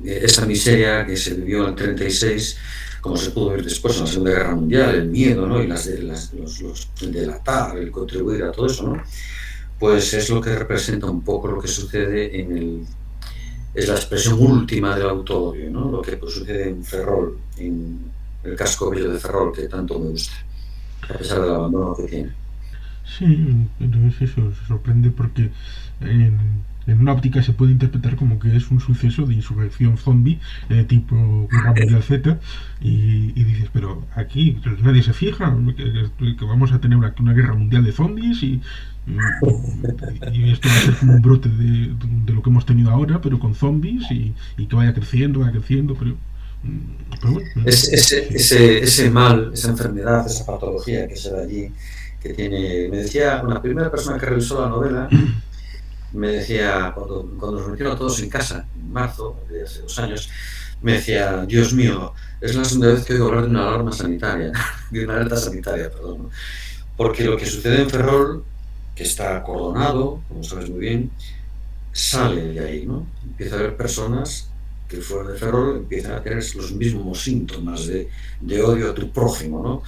esa miseria que se vivió en el 36, como se pudo ver después en la Segunda Guerra Mundial, el miedo, ¿no? Y el delatar, el contribuir a todo eso, ¿no? Pues es lo que representa un poco lo que sucede es la expresión última del autoodio, ¿no? Lo que sucede en Ferrol, en el casco bello de Ferrol, que tanto me gusta, a pesar del abandono que tiene. Sí, entonces eso se sorprende porque en una óptica se puede interpretar como que es un suceso de insurrección zombie tipo Guerra Mundial Z y dices, pero aquí nadie se fija que vamos a tener una guerra mundial de zombies y esto va a ser como un brote de lo que hemos tenido ahora, pero con zombies y que vaya creciendo, pero bueno. Ese mal, esa enfermedad, esa patología que se da allí, que tiene... Me decía una primera persona que revisó la novela, me decía, cuando nos metieron todos en casa, en marzo, de hace 2 años, me decía, Dios mío, es la segunda vez que oigo hablar de una alarma sanitaria, de una alerta sanitaria, perdón. Porque lo que sucede en Ferrol, que está acordonado, como sabes muy bien, sale de ahí, ¿no? Empieza a haber personas que fuera de Ferrol empiezan a tener los mismos síntomas de odio a tu prójimo, ¿no?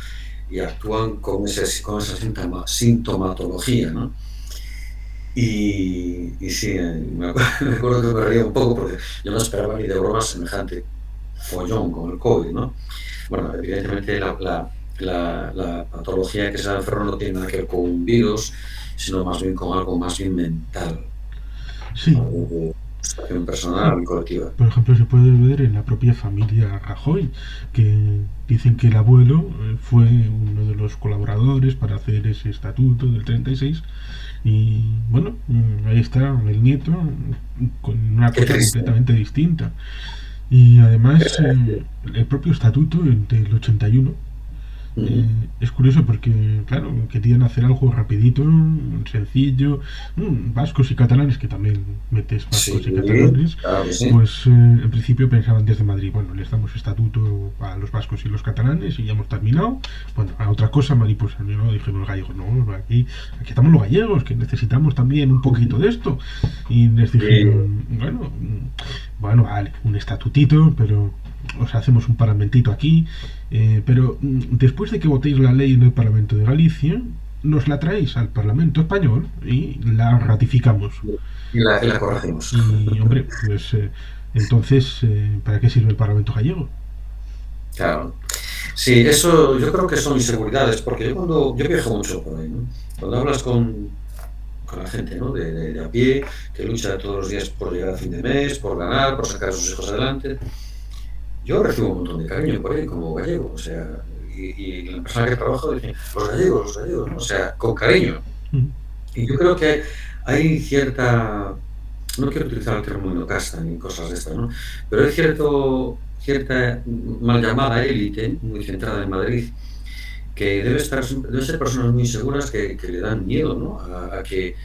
Y actúan con esa sintomatología, ¿no? Y sí, me acuerdo que me reía un poco porque yo no esperaba ni de broma semejante follón con el COVID, ¿no? Bueno, evidentemente la patología que se da en Ferrol no tiene nada que ver con un virus, sino más bien con algo más bien mental. Sí. Personal y colectiva. Por ejemplo, se puede ver en la propia familia Rajoy, que dicen que el abuelo fue uno de los colaboradores para hacer ese estatuto del 36 y bueno, ahí está el nieto con una cosa completamente distinta. Y además el propio estatuto del 81 es curioso porque, claro, querían hacer algo rapidito, sencillo. Vascos y catalanes, que también metes vascos y catalanes, claro, sí. pues en principio pensaban desde Madrid, bueno, les damos estatuto a los vascos y los catalanes y ya hemos terminado. Bueno, a otra cosa, mariposa, no dijeron los gallegos, no, aquí estamos los gallegos, que necesitamos también un poquito de esto. Y les dijeron, bueno, vale, un estatutito, pero os hacemos un parlamentito aquí, pero después de que votéis la ley en el Parlamento de Galicia, nos la traéis al Parlamento español y la ratificamos. Y la corregimos. Y, hombre, pues entonces, ¿para qué sirve el Parlamento gallego? Claro. Sí, eso yo creo que son inseguridades, porque yo viajo mucho por ahí, ¿no? Cuando hablas con con la gente, ¿no? De a pie, que lucha todos los días por llegar a fin de mes, por ganar, por sacar a sus hijos adelante. Yo recibo un montón de cariño por ahí como gallego, o sea, y la persona que trabajo dice, los gallegos, ¿no? O sea, con cariño. Y yo creo que hay cierta, no quiero utilizar el término casta ni cosas de estas, ¿no? Pero hay cierta mal llamada élite, muy centrada en Madrid, que debe ser personas muy seguras que le dan miedo, ¿no? a que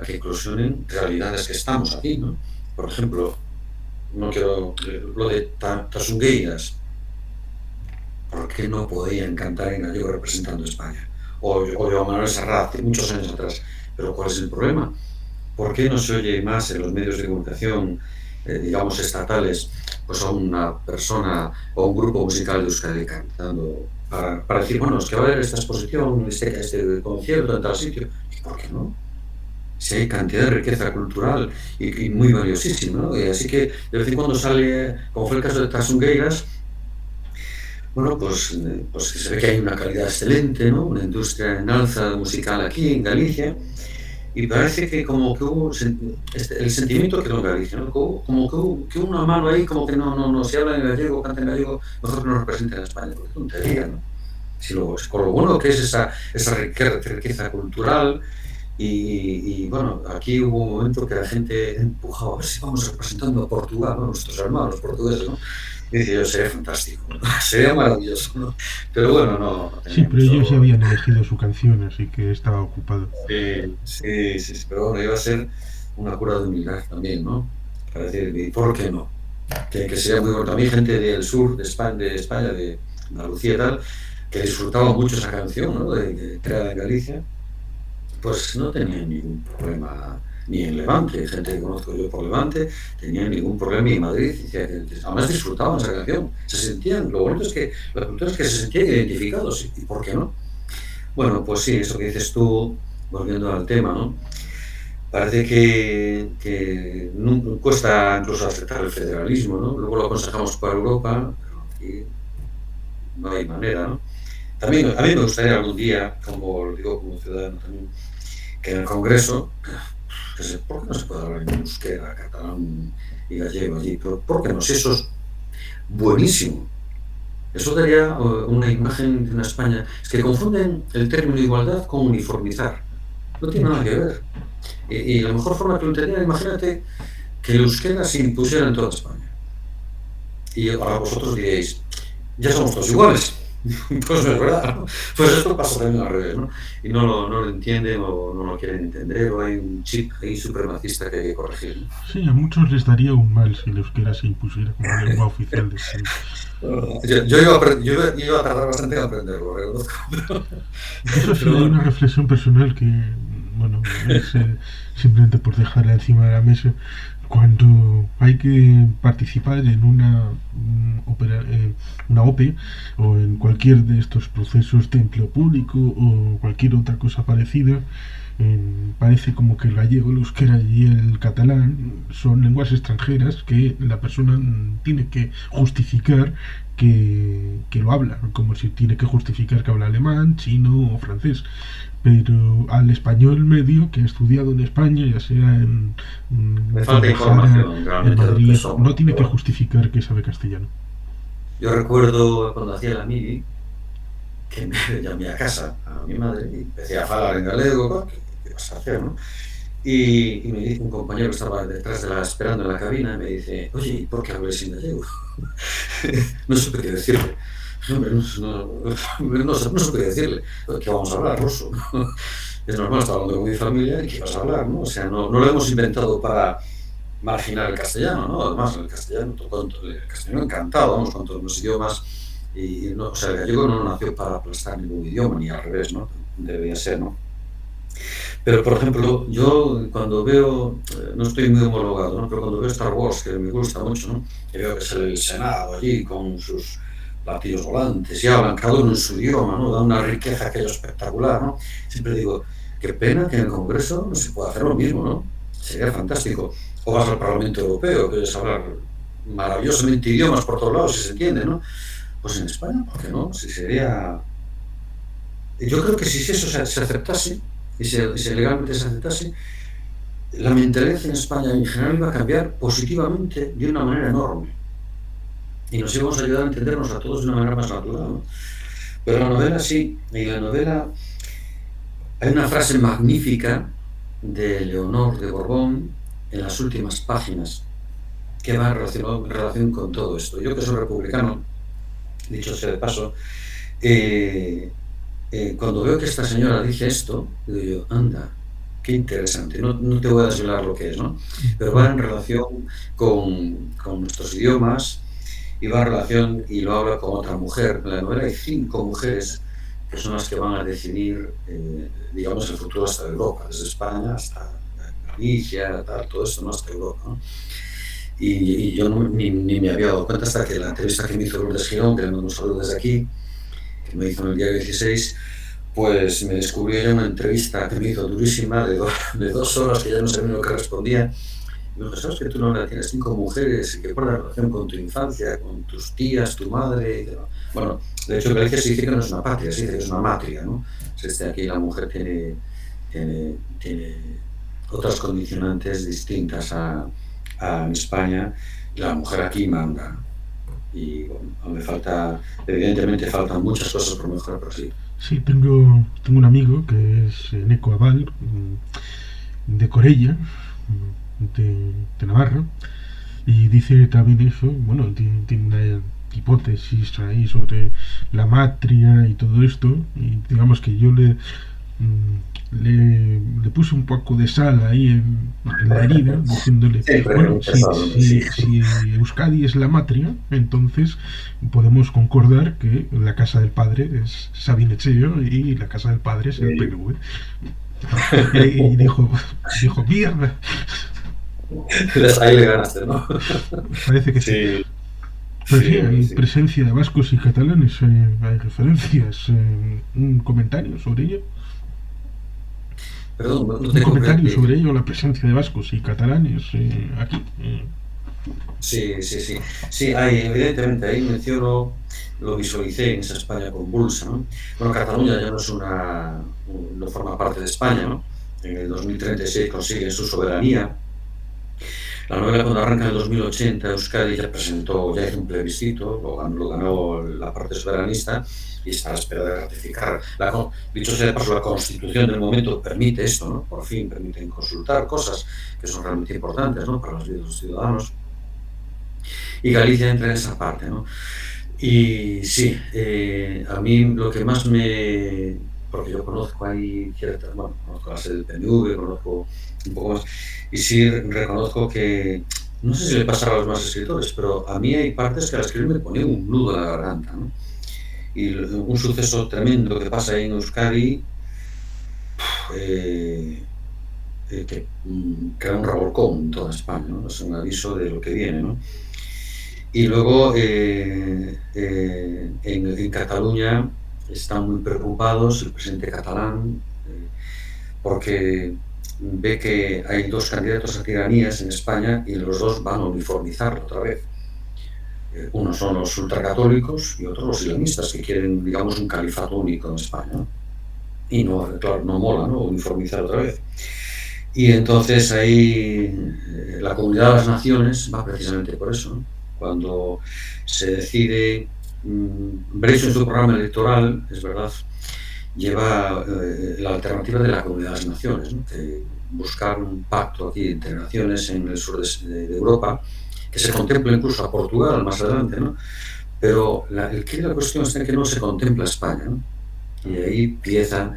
eclosionen realidades que estamos aquí, ¿no? Por ejemplo, no quiero lo de Tasungueiras, ¿por qué no podían cantar en gallego representando a España? O Joan Manuel Serrat, muchos años atrás. Pero ¿cuál es el problema? ¿Por qué no se oye más en los medios de comunicación, digamos, estatales, pues a una persona o un grupo musical de Euskadi cantando para decir, bueno, es que va a haber esta exposición, este concierto en tal sitio? ¿Y por qué no? Si hay cantidad de riqueza cultural y muy valiosísima, ¿no? Y así que de vez en cuando sale, como fue el caso de Tasungueiras, bueno, pues se ve que hay una calidad excelente, ¿no? Una industria en alza musical aquí en Galicia, y parece que como que hubo el sentimiento que no en Galicia, ¿no? Como que hubo una mano ahí, como que no, si hablan en gallego, cantan en gallego, mejor que nos representen en España, porque tontería, ¿no? Con lo bueno que es esa riqueza cultural, y bueno, aquí hubo un momento que la gente empujaba, a ver si vamos representando a Portugal, ¿no? Nuestros hermanos portugueses, ¿no? Y decía yo, sería fantástico, ¿no? Sería maravilloso, ¿no? Pero bueno, no Sí, tenía pero ellos ya mucho... habían elegido su canción, así que estaba ocupado. Sí, pero bueno, iba a ser una cura de humildad también, ¿no? Para decir, ¿por qué no? Que sería muy bueno. También gente del sur de España, de Andalucía y tal, que disfrutaba mucho esa canción, ¿no? Creada en Galicia, pues no tenían ningún problema ni en Levante, gente que conozco yo por Levante, tenían ningún problema, y en Madrid, decía que además disfrutaban esa canción, se sentían, lo bonito es que la cultura es que se sentían identificados, ¿y por qué no? Bueno, pues sí, eso que dices tú, volviendo al tema, ¿no? Parece que cuesta incluso aceptar el federalismo, ¿no? Luego lo aconsejamos para Europa, pero aquí no hay manera, ¿no? También a mí me gustaría algún día, como lo digo como ciudadano también, que en el Congreso, ¿por qué no se puede hablar en euskera, catalán y gallego allí? Pero ¿por qué no? Si eso es buenísimo. Eso daría una imagen de una España. Es que confunden el término igualdad con uniformizar. No tiene nada que ver. Y la mejor forma que lo entendía, imagínate que el euskera se impusiera en toda España. Y ahora vosotros diréis, ya somos todos iguales. Pues no es verdad, ¿no? Pues esto pasa también al revés, ¿no? Y no lo entienden o no lo quieren entender, o hay un chip ahí supremacista que hay que corregir, ¿no? Sí, a muchos les daría un mal si el euskera se impusiera como lengua oficial de España. Yo iba a tardar bastante en aprenderlo, ¿verdad? Eso sí, hay una reflexión personal que, bueno, es simplemente por dejarla encima de la mesa. Cuando hay que participar en una OPE o en cualquier de estos procesos de empleo público o cualquier otra cosa parecida, parece como que el gallego, el euskera y el catalán son lenguas extranjeras que la persona tiene que justificar que lo habla, como si tiene que justificar que habla alemán, chino o francés. Pero al español medio que ha estudiado en España, ya sea en Me falta información, en realmente, de lo que Madrid, somos. no tiene que justificar que sabe castellano. Yo recuerdo cuando hacía la MIBI, que me llamé a casa a mi madre y empecé a hablar en galego, ¿qué vas a hacer, no? Y me dice un compañero que estaba detrás esperando en la cabina, me dice, oye, ¿y por qué hablas en gallego? No supe qué decirle. No supe qué decirle. ¿Qué vamos a hablar, ruso? Es normal, estaba hablando con mi familia, ¿y qué vas a hablar, no? O sea, no lo hemos inventado para marginar el castellano, ¿no? Además, el castellano encantado, vamos, con todos los idiomas. Y no, o sea, el gallego no nació para aplastar ningún idioma, ni al revés, ¿no? Debería ser, ¿no? Pero, por ejemplo, yo cuando veo, no estoy muy homologado, ¿no? Pero cuando veo Star Wars, que me gusta mucho, ¿no? Que veo que es el Senado allí con sus platillos volantes y hablan cada uno en su idioma, ¿no? Da una riqueza aquello espectacular, ¿no? Siempre digo, qué pena que en el Congreso no se pueda hacer lo mismo, ¿no? Sería fantástico. O vas al Parlamento Europeo, que es hablar maravillosamente idiomas por todos lados, si se entiende, ¿no? Pues en España, ¿por qué no? Si sería... Yo creo que si eso se aceptase, y si legalmente se aceptase, la mentalidad en España en general iba a cambiar positivamente de una manera enorme. Y nos íbamos a ayudar a entendernos a todos de una manera más natural, ¿no? Pero la novela sí, y la novela hay una frase magnífica de Leonor de Borbón en las últimas páginas que va en relación con todo esto. Yo que soy republicano, dicho sea de paso, cuando veo que esta señora dice esto, digo yo, anda, qué interesante. No te voy a desvelar lo que es, ¿no? Pero va en relación con nuestros idiomas y va en relación, y lo habla con otra mujer. En la novela hay 5 mujeres que son las que van a decidir, digamos, el futuro hasta Europa, desde España hasta Galicia, tal, todo esto, ¿no? Hasta Europa, ¿no? Y yo ni me había dado cuenta hasta que la entrevista que me hizo Lourdes Girón, que le mando un saludo desde aquí, que me hizo en el Diario 16, pues me descubrió ella una entrevista que me hizo durísima de 2 horas, que ya no sabía lo que respondía. Y me dijo, ¿sabes que tú no tienes 5 mujeres y que guardas relación con tu infancia, con tus tías, tu madre? Y bueno, de hecho, Galicia se dice que no es una patria, se dice que es una matria, ¿no? Aquí la mujer tiene otras condicionantes distintas a España. La mujer aquí manda. Y bueno, evidentemente faltan muchas cosas por mejorar, pero sí. Sí, tengo un amigo que es Neco Aval, de Corella, de Navarra, y dice también eso, bueno, tiene una hipótesis ahí sobre la matria y todo esto, y digamos que yo le puse un poco de sal ahí en la herida, diciéndole, bueno, si Euskadi es la matria, entonces podemos concordar que la casa del padre es Sabine Echeo y la casa del padre es el PNV. Y dijo, mierda. Ahí le ganaste, ¿no? Parece que sí. Pero sí, hay presencia de vascos y catalanes, hay referencias. ¿Un comentario sobre ello? Perdón, no un comentario sobre ello, la presencia de vascos y catalanes aquí. Sí. Sí, evidentemente, ahí menciono, lo visualicé en esa España convulsa, ¿no? Bueno, Cataluña ya no forma parte de España, ¿no? En el 2036 consiguen su soberanía. La novela, cuando arranca en el 2080, Euskadi ya hizo un plebiscito, lo ganó la parte soberanista y está a la espera de ratificar. Dicho sea de paso, la Constitución del momento permite esto, ¿no? Por fin permiten consultar cosas que son realmente importantes, ¿no? Para las vidas de los ciudadanos. Y Galicia entra en esa parte, ¿no? Y sí, a mí lo que más porque yo conozco ahí conozco la sede del PNV, conozco un poco más, y sí reconozco que, no sé si le pasa a los más escritores, pero a mí hay partes que al escribir me ponía un nudo en la garganta, ¿no? Y un suceso tremendo que pasa ahí en Euskadi, que crea un revolcón en toda España, ¿no? Es un aviso de lo que viene, ¿no? Y luego en Cataluña están muy preocupados el presidente catalán porque ve que hay 2 candidatos a tiranías en España y los 2 van a uniformizarlo otra vez. Unos son los ultracatólicos y otros los islamistas, que quieren, digamos, un califato único en España. Y claro, no mola, ¿no? Uniformizar otra vez. Y entonces ahí la Comunidad de las Naciones va precisamente por eso, ¿no? Cuando se decide, Brecho en su programa electoral, es verdad, lleva la alternativa de la Comunidad de las Naciones, ¿no? Que buscar un pacto aquí entre naciones en el sur de Europa, que se contempla incluso a Portugal más adelante, ¿no? Pero la cuestión es que no se contempla España, ¿no? Y ahí empiezan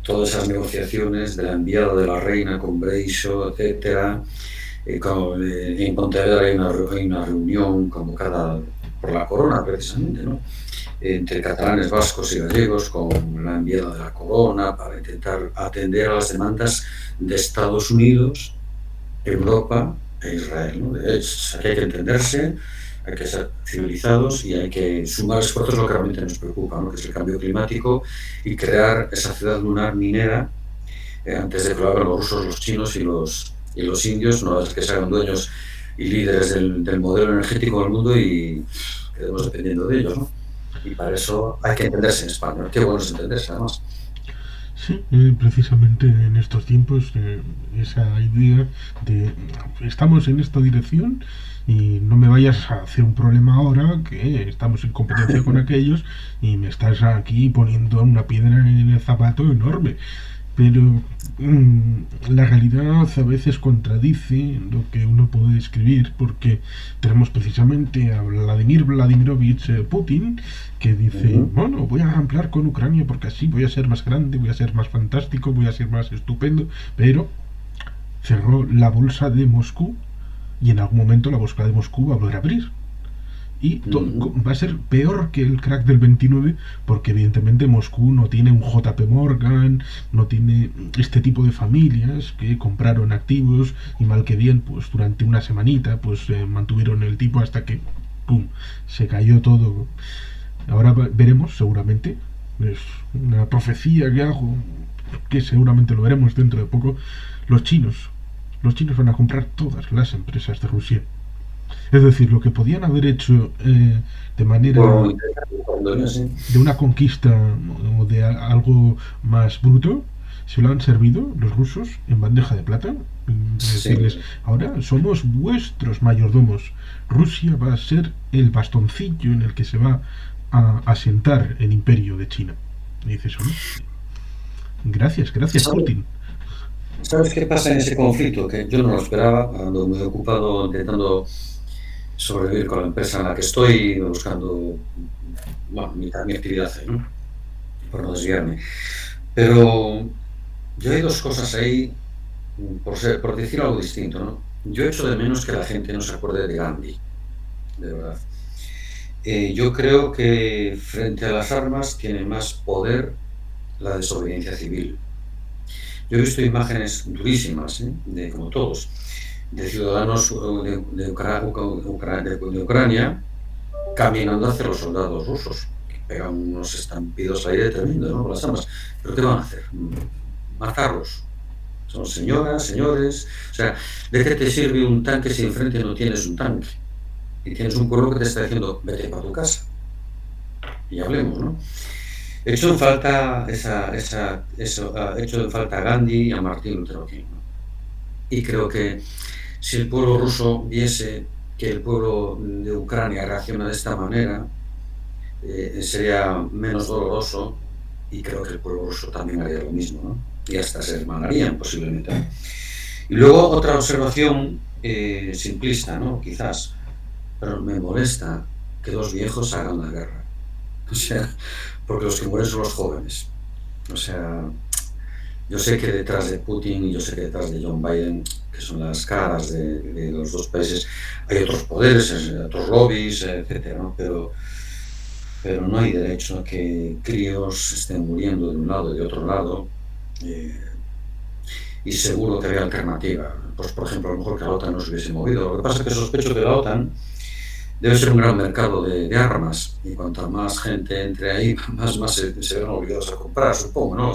todas esas negociaciones de la enviada de la reina con Breixo, etcétera. En Pontevedra hay una reunión convocada por la corona, precisamente, ¿no? Entre catalanes, vascos y gallegos, con la enviada de la corona para intentar atender a las demandas de Estados Unidos, Europa e Israel, ¿no? Aquí hay que entenderse, hay que ser civilizados y hay que sumar esfuerzos lo que realmente nos preocupa, ¿no? Que es el cambio climático y crear esa ciudad lunar minera antes de que lo hagan los rusos, los chinos y los indios, no es que se hagan dueños y líderes del modelo energético del mundo y quedemos dependiendo de ellos, ¿no? Y para eso hay que entenderse en España. Qué bueno es entenderse, además. Sí, precisamente en estos tiempos esa idea de estamos en esta dirección y no me vayas a hacer un problema ahora que estamos en competencia con aquellos y me estás aquí poniendo una piedra en el zapato enorme. Pero la realidad a veces contradice lo que uno puede escribir, porque tenemos precisamente a Vladimir Vladimirovich Putin, que dice, Ujú. bueno, voy a ampliar con Ucrania porque así voy a ser más grande, voy a ser más fantástico, voy a ser más estupendo, pero cerró la bolsa de Moscú y en algún momento la bolsa de Moscú va a volver a abrir y Ujú. va a ser peor que el crack del 29 porque evidentemente Moscú no tiene un JP Morgan, no tiene este tipo de familias que compraron activos y mal que bien pues durante una semanita pues mantuvieron el tipo hasta que pum, se cayó todo. Ahora veremos seguramente, es una profecía que hago, que seguramente lo veremos dentro de poco, los chinos los chinos van a comprar todas las empresas de Rusia. Es decir, lo que podían haber hecho de Por manera cuando yo sí. de una conquista o de algo más bruto, se lo han servido los rusos en bandeja de plata. De Sí. decirles, ahora somos vuestros mayordomos. Rusia va a ser el bastoncillo en el que se va a asentar el imperio de China. Y dices, hombre, gracias, gracias ¿Sabes, Putin. sabes qué pasa en ese conflicto? Que yo no lo esperaba, ando muy ocupado intentando sobrevivir con la empresa en la que estoy, buscando bueno, mi actividad, ¿no? Por no desviarme. Pero yo hay dos cosas ahí, por decir algo distinto, ¿no? Yo echo de menos que la gente no se acuerde de Gandhi, de verdad. Yo creo que frente a las armas tiene más poder la desobediencia civil. Yo he visto imágenes durísimas, de, como todos, de ciudadanos de Ucrania caminando hacia los soldados rusos, que pegan unos estampidos al aire tremendos, ¿no? Con las armas. ¿Pero qué van a hacer? Matarlos. Son señoras, señores. O sea, ¿de qué te sirve un tanque si enfrente no tienes un tanque? Y tienes un pueblo que te está diciendo, vete para tu casa. Y hablemos, ¿no? He hecho en falta eso, he hecho en falta a Gandhi y a Martin Luther King, ¿no? Y creo que si el pueblo ruso viese que el pueblo de Ucrania reacciona de esta manera, sería menos doloroso y creo que el pueblo ruso también haría lo mismo, ¿no? Y hasta se hermanarían posiblemente, ¿no? Y luego otra observación simplista, ¿no? Quizás, pero me molesta que dos viejos hagan la guerra. O sea, porque los que mueren son los jóvenes. O sea, yo sé que detrás de Putin y yo sé que detrás de John Biden, que son las caras de los dos países, hay otros poderes, otros lobbies, etcétera, ¿no? Pero no hay derecho a que críos estén muriendo de un lado y de otro lado. eh, y seguro que había alternativa. Pues, por ejemplo, a lo mejor que la OTAN no se hubiese movido. Lo que pasa es que sospecho que la OTAN debe ser un gran mercado de armas y cuanta más gente entre ahí, más se verán obligados a comprar, supongo, ¿no?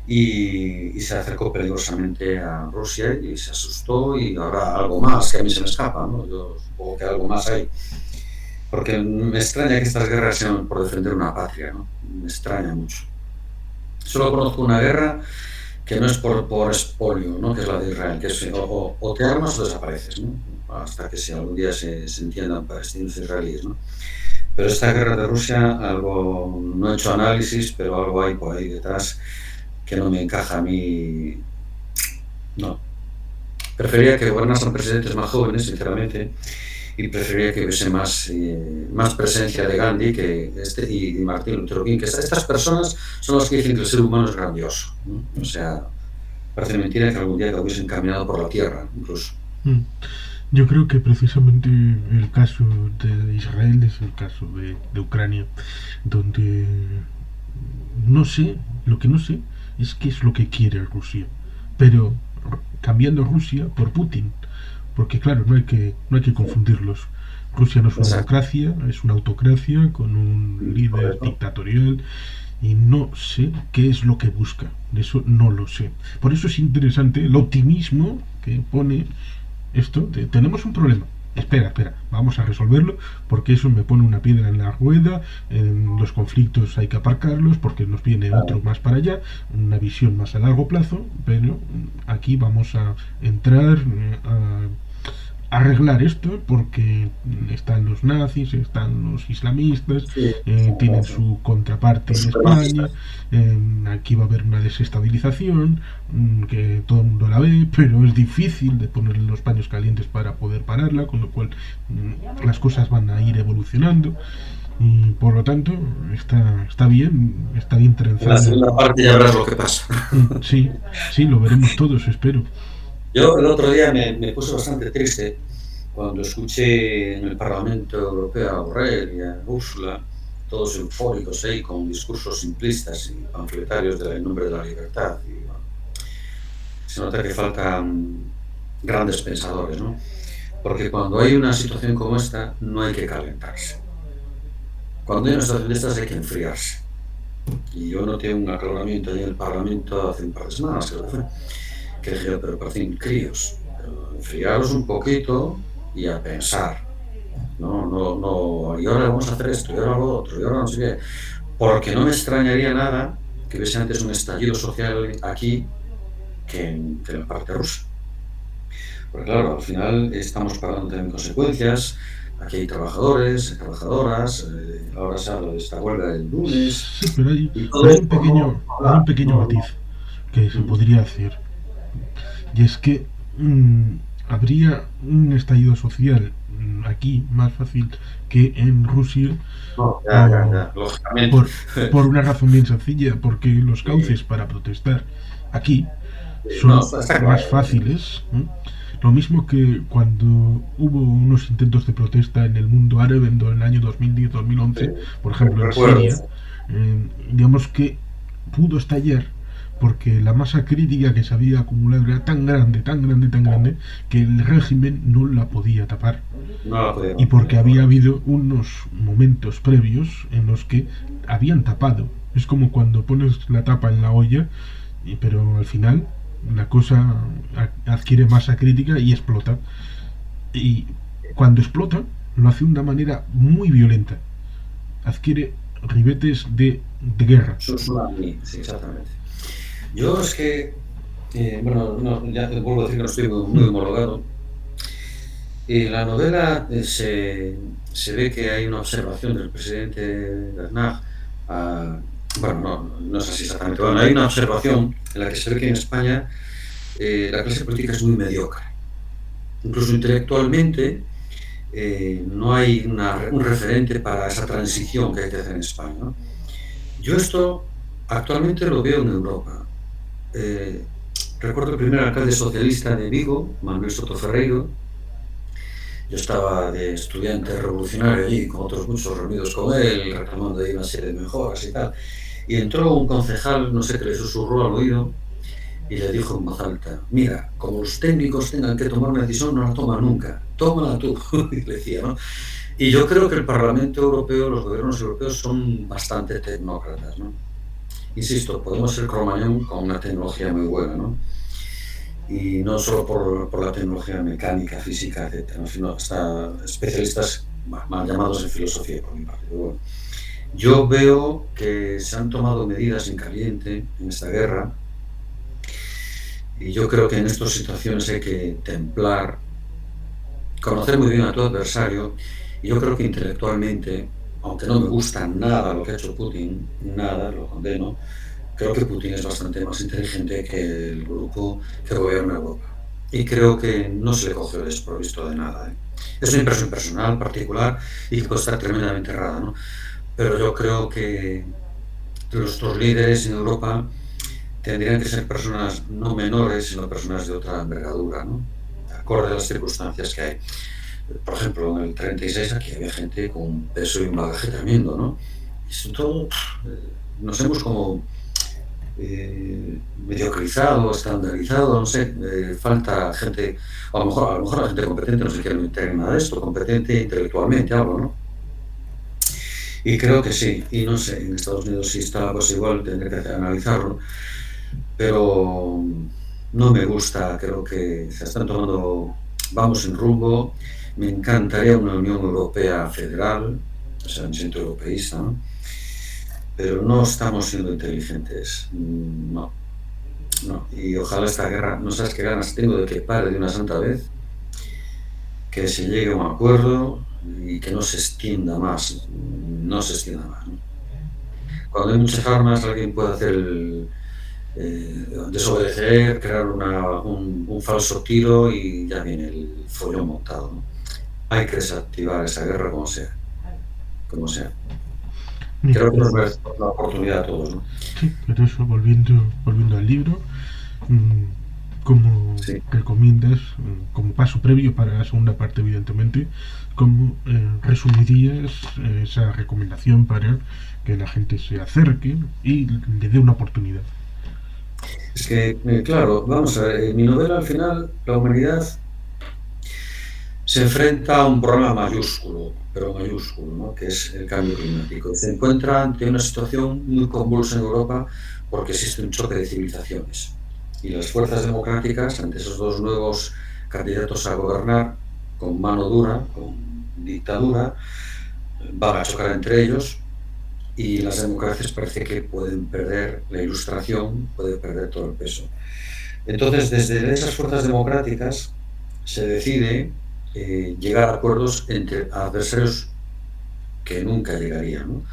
Y se acercó peligrosamente a Rusia y se asustó y habrá algo más que a mí se me escapa, ¿no? Yo supongo que algo más hay. Porque me extraña que estas guerras sean por defender una patria, ¿no? Me extraña mucho. Solo conozco una guerra que no es por expolio, ¿no? Que es la de Israel, que es o te armas o desapareces, ¿no? Hasta que si algún día se entiendan palestinos e israelíes, ¿no? Pero esta guerra de Rusia, algo, no he hecho análisis, pero algo hay por ahí detrás que no me encaja a mí. No. Prefería que gobernasen presidentes más jóvenes, sinceramente, y preferiría que hubiese más presencia de Gandhi y Martin Luther King, que estas personas son las que dicen que el ser humano es grandioso, ¿no? O sea, parece mentira que algún día lo hubiesen caminado por la tierra, incluso. Mm. Yo creo que precisamente el caso de Israel es el caso de Ucrania, donde no sé, lo que no sé es qué es lo que quiere Rusia, pero cambiando Rusia por Putin, porque claro, no hay que confundirlos. Rusia no es una Exacto. democracia, es una autocracia con un Por líder eso. dictatorial y no sé qué es lo que busca. Eso no lo sé. Por eso es interesante el optimismo que pone esto. Tenemos un problema. espera, vamos a resolverlo porque eso me pone una piedra en la rueda, en los conflictos hay que aparcarlos porque nos viene otro más para allá, una visión más a largo plazo, pero aquí vamos a entrar a arreglar esto porque están los nazis, están los islamistas, Sí, tienen su contraparte los en España, supremacistas. aquí va a haber una desestabilización que todo el mundo la ve, pero es difícil de ponerle los paños calientes para poder pararla, con lo cual las cosas van a ir evolucionando y por lo tanto está bien En la trenzada. segunda parte ya verás lo que pasa. Sí, sí, lo veremos todos, espero. Yo el otro día me puse bastante triste cuando escuché en el Parlamento Europeo a Borrell y a Úrsula, todos eufóricos ahí con discursos simplistas y panfletarios en nombre de la libertad. Y, bueno, se nota que faltan grandes pensadores, ¿no? Porque cuando hay una situación como esta, no hay que calentarse. Cuando hay una situación de estas hay que enfriarse. Y yo noté un aclaramiento ahí en el Parlamento hace un par de semanas, creo que fue, que dije, pero parecen críos, pero enfriaros un poquito y a pensar. No, no, no, y ahora vamos a hacer esto, y ahora lo otro, y ahora no sé qué. Porque no me extrañaría nada que hubiese antes un estallido social aquí que en la parte rusa. Porque claro, al final estamos pagando también consecuencias. Aquí hay trabajadores, trabajadoras, ahora se habla de esta huelga del lunes, Sí, pero y todo esto no hay un hablar, pequeño no, matiz no. que se Mm. podría hacer. Y es que habría un estallido social aquí más fácil que en Rusia No, por, lógicamente. por, por una razón bien sencilla, porque los Sí, cauces para protestar aquí sí, no, son está más claro. fáciles. Lo mismo que cuando hubo unos intentos de protesta en el mundo árabe en el año 2010-2011, por ejemplo en Recuerdo Siria, eso. digamos que pudo estallar porque la masa crítica que se había acumulado era tan grande, tan grande, tan grande, que el régimen no la podía tapar. No la podía Y porque contener, había correcto. habido unos momentos previos en los que habían tapado. Es como cuando pones la tapa en la olla, pero al final la cosa adquiere masa crítica y explota. Y cuando explota, lo hace de una manera muy violenta. Adquiere ribetes de guerra. Tsunami, sí, exactamente. Yo es que, bueno, no, ya te vuelvo a decir que no estoy muy homologado. En la novela se ve que hay una observación del presidente Bernard. Bueno, no es así exactamente. Bueno, hay una observación en la que se ve que en España la clase política es muy mediocre. Incluso intelectualmente no hay un referente para esa transición que hay que hacer en España, ¿no? Yo esto actualmente lo veo en Europa. Eh, Recuerdo el primer alcalde socialista de Vigo, Manuel Soto Ferreiro. Yo estaba de estudiante revolucionario allí, con otros muchos reunidos con él, reclamando ahí una serie de mejoras y tal. Y entró un concejal, no sé qué le susurró al oído, y le dijo en voz alta, mira, como los técnicos tengan que tomar una decisión, no la toman nunca, tómala tú, y le decía, ¿no? Y yo creo que el Parlamento Europeo, los gobiernos europeos son bastante tecnócratas, ¿no? Insisto, podemos ser Cromañón con una tecnología muy buena, ¿no? Y no solo por la tecnología mecánica, física, etcétera, sino hasta especialistas mal llamados en filosofía, por mi parte. Pero bueno, yo veo que se han tomado medidas en caliente en esta guerra y yo creo que en estas situaciones hay que templar, conocer muy bien a tu adversario y yo creo que intelectualmente, aunque no me gusta nada lo que ha hecho Putin, nada, lo condeno, creo que Putin es bastante más inteligente que el grupo que gobierna Europa. Y creo que no se le cogió desprovisto de nada, ¿eh? Es una impresión personal, particular, y que puede estar tremendamente errada, ¿no? Pero yo creo que nuestros líderes en Europa tendrían que ser personas no menores, sino personas de otra envergadura, ¿no? Acorde a las circunstancias que hay. Por ejemplo, en el 36 aquí había gente con un peso y un bagaje tremendo, ¿no? Y eso todo, nos hemos como mediocrizado, estandarizado, no sé, falta gente, a lo mejor la gente competente no se quiere meter en nada de esto, competente intelectualmente hablo, ¿no? Y creo que sí, y no sé, en Estados Unidos sí está la cosa igual, tendré que analizarlo, pero no me gusta, creo que se están tomando, vamos en rumbo, Me encantaría una Unión Europea federal, o sea, me siento europeísta, ¿no? Pero no estamos siendo inteligentes, no, no. Y ojalá esta guerra, no sabes qué ganas tengo de que pare de una santa vez, que se llegue a un acuerdo y que no se extienda más, no se extienda más, ¿no? Cuando hay muchas armas, alguien puede hacer desobedecer, crear un falso tiro y ya viene el follón montado, ¿no? Hay que desactivar esa guerra como sea, como sea. Mira, Creo que nos merece la oportunidad a todos, ¿no? sí, pero eso, volviendo al libro, como Sí. recomiendas, como paso previo para la segunda parte, evidentemente, cómo resumirías esa recomendación para que la gente se acerque y le dé una oportunidad? Es que, claro, vamos a ver, en mi novela al final la humanidad se enfrenta a un problema mayúsculo, pero mayúsculo, ¿no? Que es el cambio climático. Se encuentra ante una situación muy convulsa en Europa porque existe un choque de civilizaciones. Y las fuerzas democráticas, ante esos dos nuevos candidatos a gobernar, con mano dura, con dictadura, van a chocar entre ellos y las democracias parece que pueden perder la ilustración, pueden perder todo el peso. Entonces, desde esas fuerzas democráticas se decide llegar a acuerdos entre adversarios que nunca llegarían, ¿no?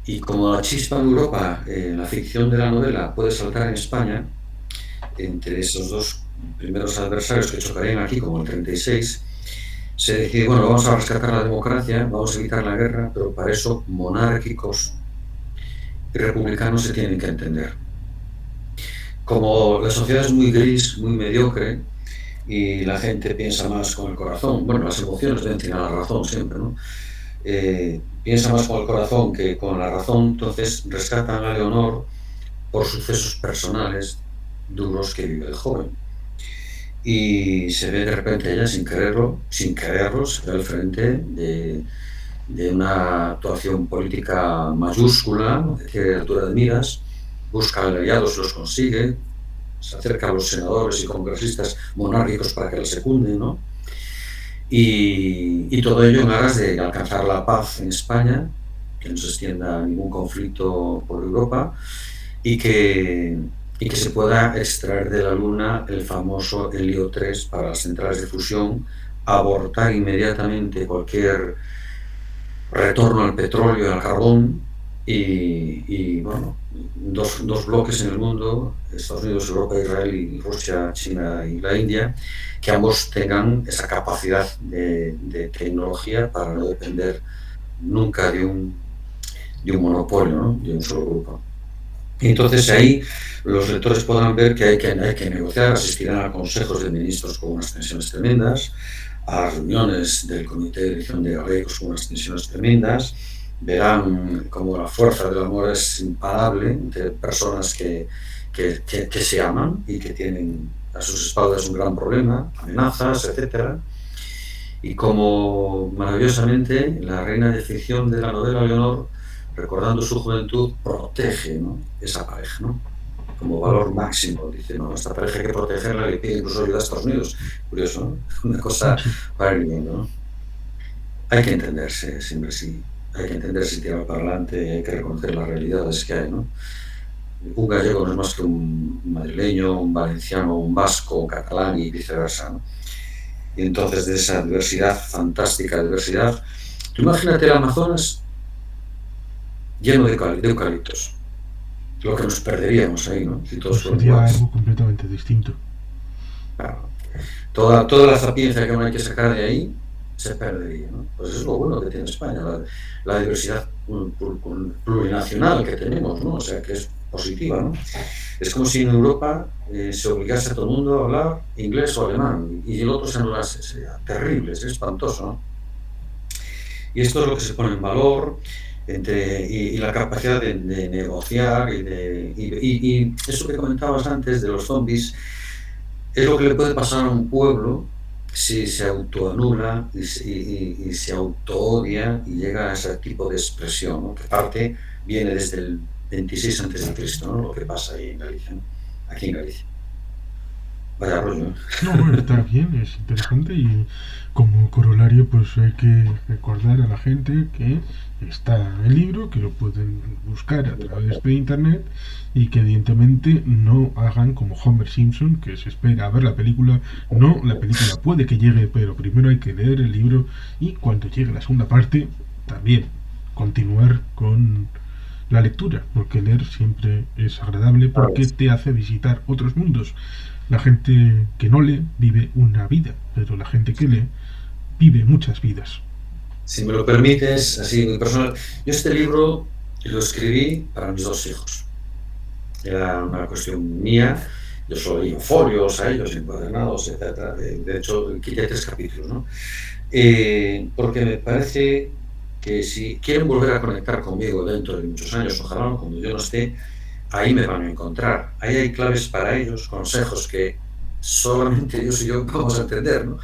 Y como la chispa en Europa, la ficción de la novela puede saltar en España, entre esos dos primeros adversarios que chocarían aquí, como el 36, se decide, bueno, vamos a rescatar la democracia, vamos a evitar la guerra, pero para eso monárquicos y republicanos se tienen que entender. Como la sociedad es muy gris, muy mediocre, y la gente piensa más con el corazón, bueno, las emociones vencen a la razón siempre, ¿no? Piensa más con el corazón que con la razón, entonces rescatan a Leonor por sucesos personales duros que vive el joven. Y se ve de repente ella sin quererlo, se ve al frente de una actuación política mayúscula, de altura de miras, busca aliados, los consigue, se acerca a los senadores y congresistas monárquicos para que la secunden, ¿no? Y todo ello en aras de alcanzar la paz en España, que no se extienda ningún conflicto por Europa y que se pueda extraer de la Luna el famoso helio 3 para las centrales de fusión, abortar inmediatamente cualquier retorno al petróleo y al carbón y bueno, dos bloques en el mundo, Estados Unidos, Europa, Israel y Rusia, China y la India, que ambos tengan esa capacidad de tecnología para no depender nunca de un monopolio, ¿no? De un solo grupo. Y entonces ahí los lectores podrán ver que hay que negociar, asistirán a consejos de ministros con unas tensiones tremendas, a reuniones del comité de elección de galegos con unas tensiones tremendas, verán cómo la fuerza del amor es imparable entre personas que se aman y que tienen a sus espaldas un gran problema, amenazas, etc. Y como maravillosamente la reina de ficción de la novela Leonor, recordando su juventud, protege, ¿no?, esa pareja, ¿no?, como valor máximo. Dice, no, esta pareja hay que protegerla, le pide incluso ayuda a Estados Unidos. Curioso, ¿no? Una cosa Sí. para el mundo, ¿no? Hay que entenderse, siempre sí. Hay que entenderse y tirar para adelante, hay que reconocer las realidades que hay, ¿no? Un gallego no es más que un madrileño, un valenciano, un vasco, un catalán y viceversa, ¿no? Y entonces de esa diversidad, fantástica diversidad, tú imagínate el Amazonas lleno de eucaliptos, lo que nos perderíamos ahí, ¿no?, si todos Pues fueran sería iguales. algo completamente distinto. Claro. Toda la sapiencia que no hay que sacar de ahí se perdería, ¿no? Pues eso es lo bueno que tiene España, la diversidad plurinacional que tenemos, ¿no? O sea, que es positiva, ¿no? Es como si en Europa se obligase a todo el mundo a hablar inglés o alemán y el otro se anulase. Sería terrible, es espantoso, ¿no? Y esto es lo que se pone en valor y la capacidad de negociar y eso que comentabas antes de los zombies es lo que le puede pasar a un pueblo si se autoanula y se autoodia y llega a ese tipo de expresión, ¿no?, que parte, viene desde el 26 a.C., ¿no?, lo que pasa ahí en Galicia, ¿no?, aquí en Galicia. Vaya rollo, ¿eh? No, está bien, es interesante y como corolario pues hay que recordar a la gente que está el libro, que lo pueden buscar a través de internet y que evidentemente no hagan como Homer Simpson, que se espera a ver la película. No, la película puede que llegue, pero primero hay que leer el libro y cuando llegue la segunda parte también continuar con la lectura, porque leer siempre es agradable Claro. porque te hace visitar otros mundos. La gente que no lee vive una vida, pero la gente que lee vive muchas vidas. Si me lo permites, así muy personal, yo este libro lo escribí para mis dos hijos. Era una cuestión mía. Yo solo leía folios a ellos, encuadernados, etcétera. De hecho, quité 3 capítulos, ¿no? Porque me parece que si quieren volver a conectar conmigo dentro de muchos años, ojalá cuando yo no esté, ahí me van a encontrar. Ahí hay claves para ellos, consejos que solamente ellos y yo vamos a entender, ¿no?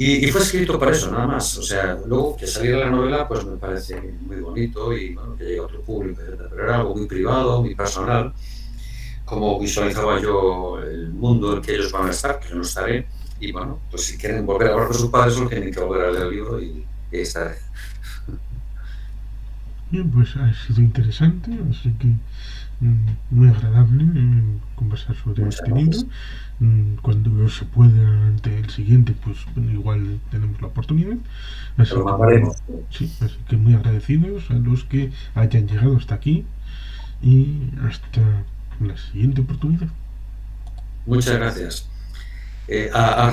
Y fue escrito para eso, nada más. O sea, luego que saliera la novela, pues me parece muy bonito y bueno, que llegue a otro público, etcétera. Pero era algo muy privado, muy personal, como visualizaba yo el mundo en que ellos van a estar, que yo no estaré. Y bueno, pues si quieren volver a hablar con sus padres, solo tienen que volver a leer el libro y ahí estaré. Bien, pues ha sido interesante, así que muy agradable conversar sobre Muchas este libro. gracias. Cuando se pueda ante el siguiente, pues bueno, igual tenemos la oportunidad. Te Así lo que mandaremos. sí, así que muy agradecidos a los que hayan llegado hasta aquí y hasta la siguiente oportunidad. Muchas gracias. A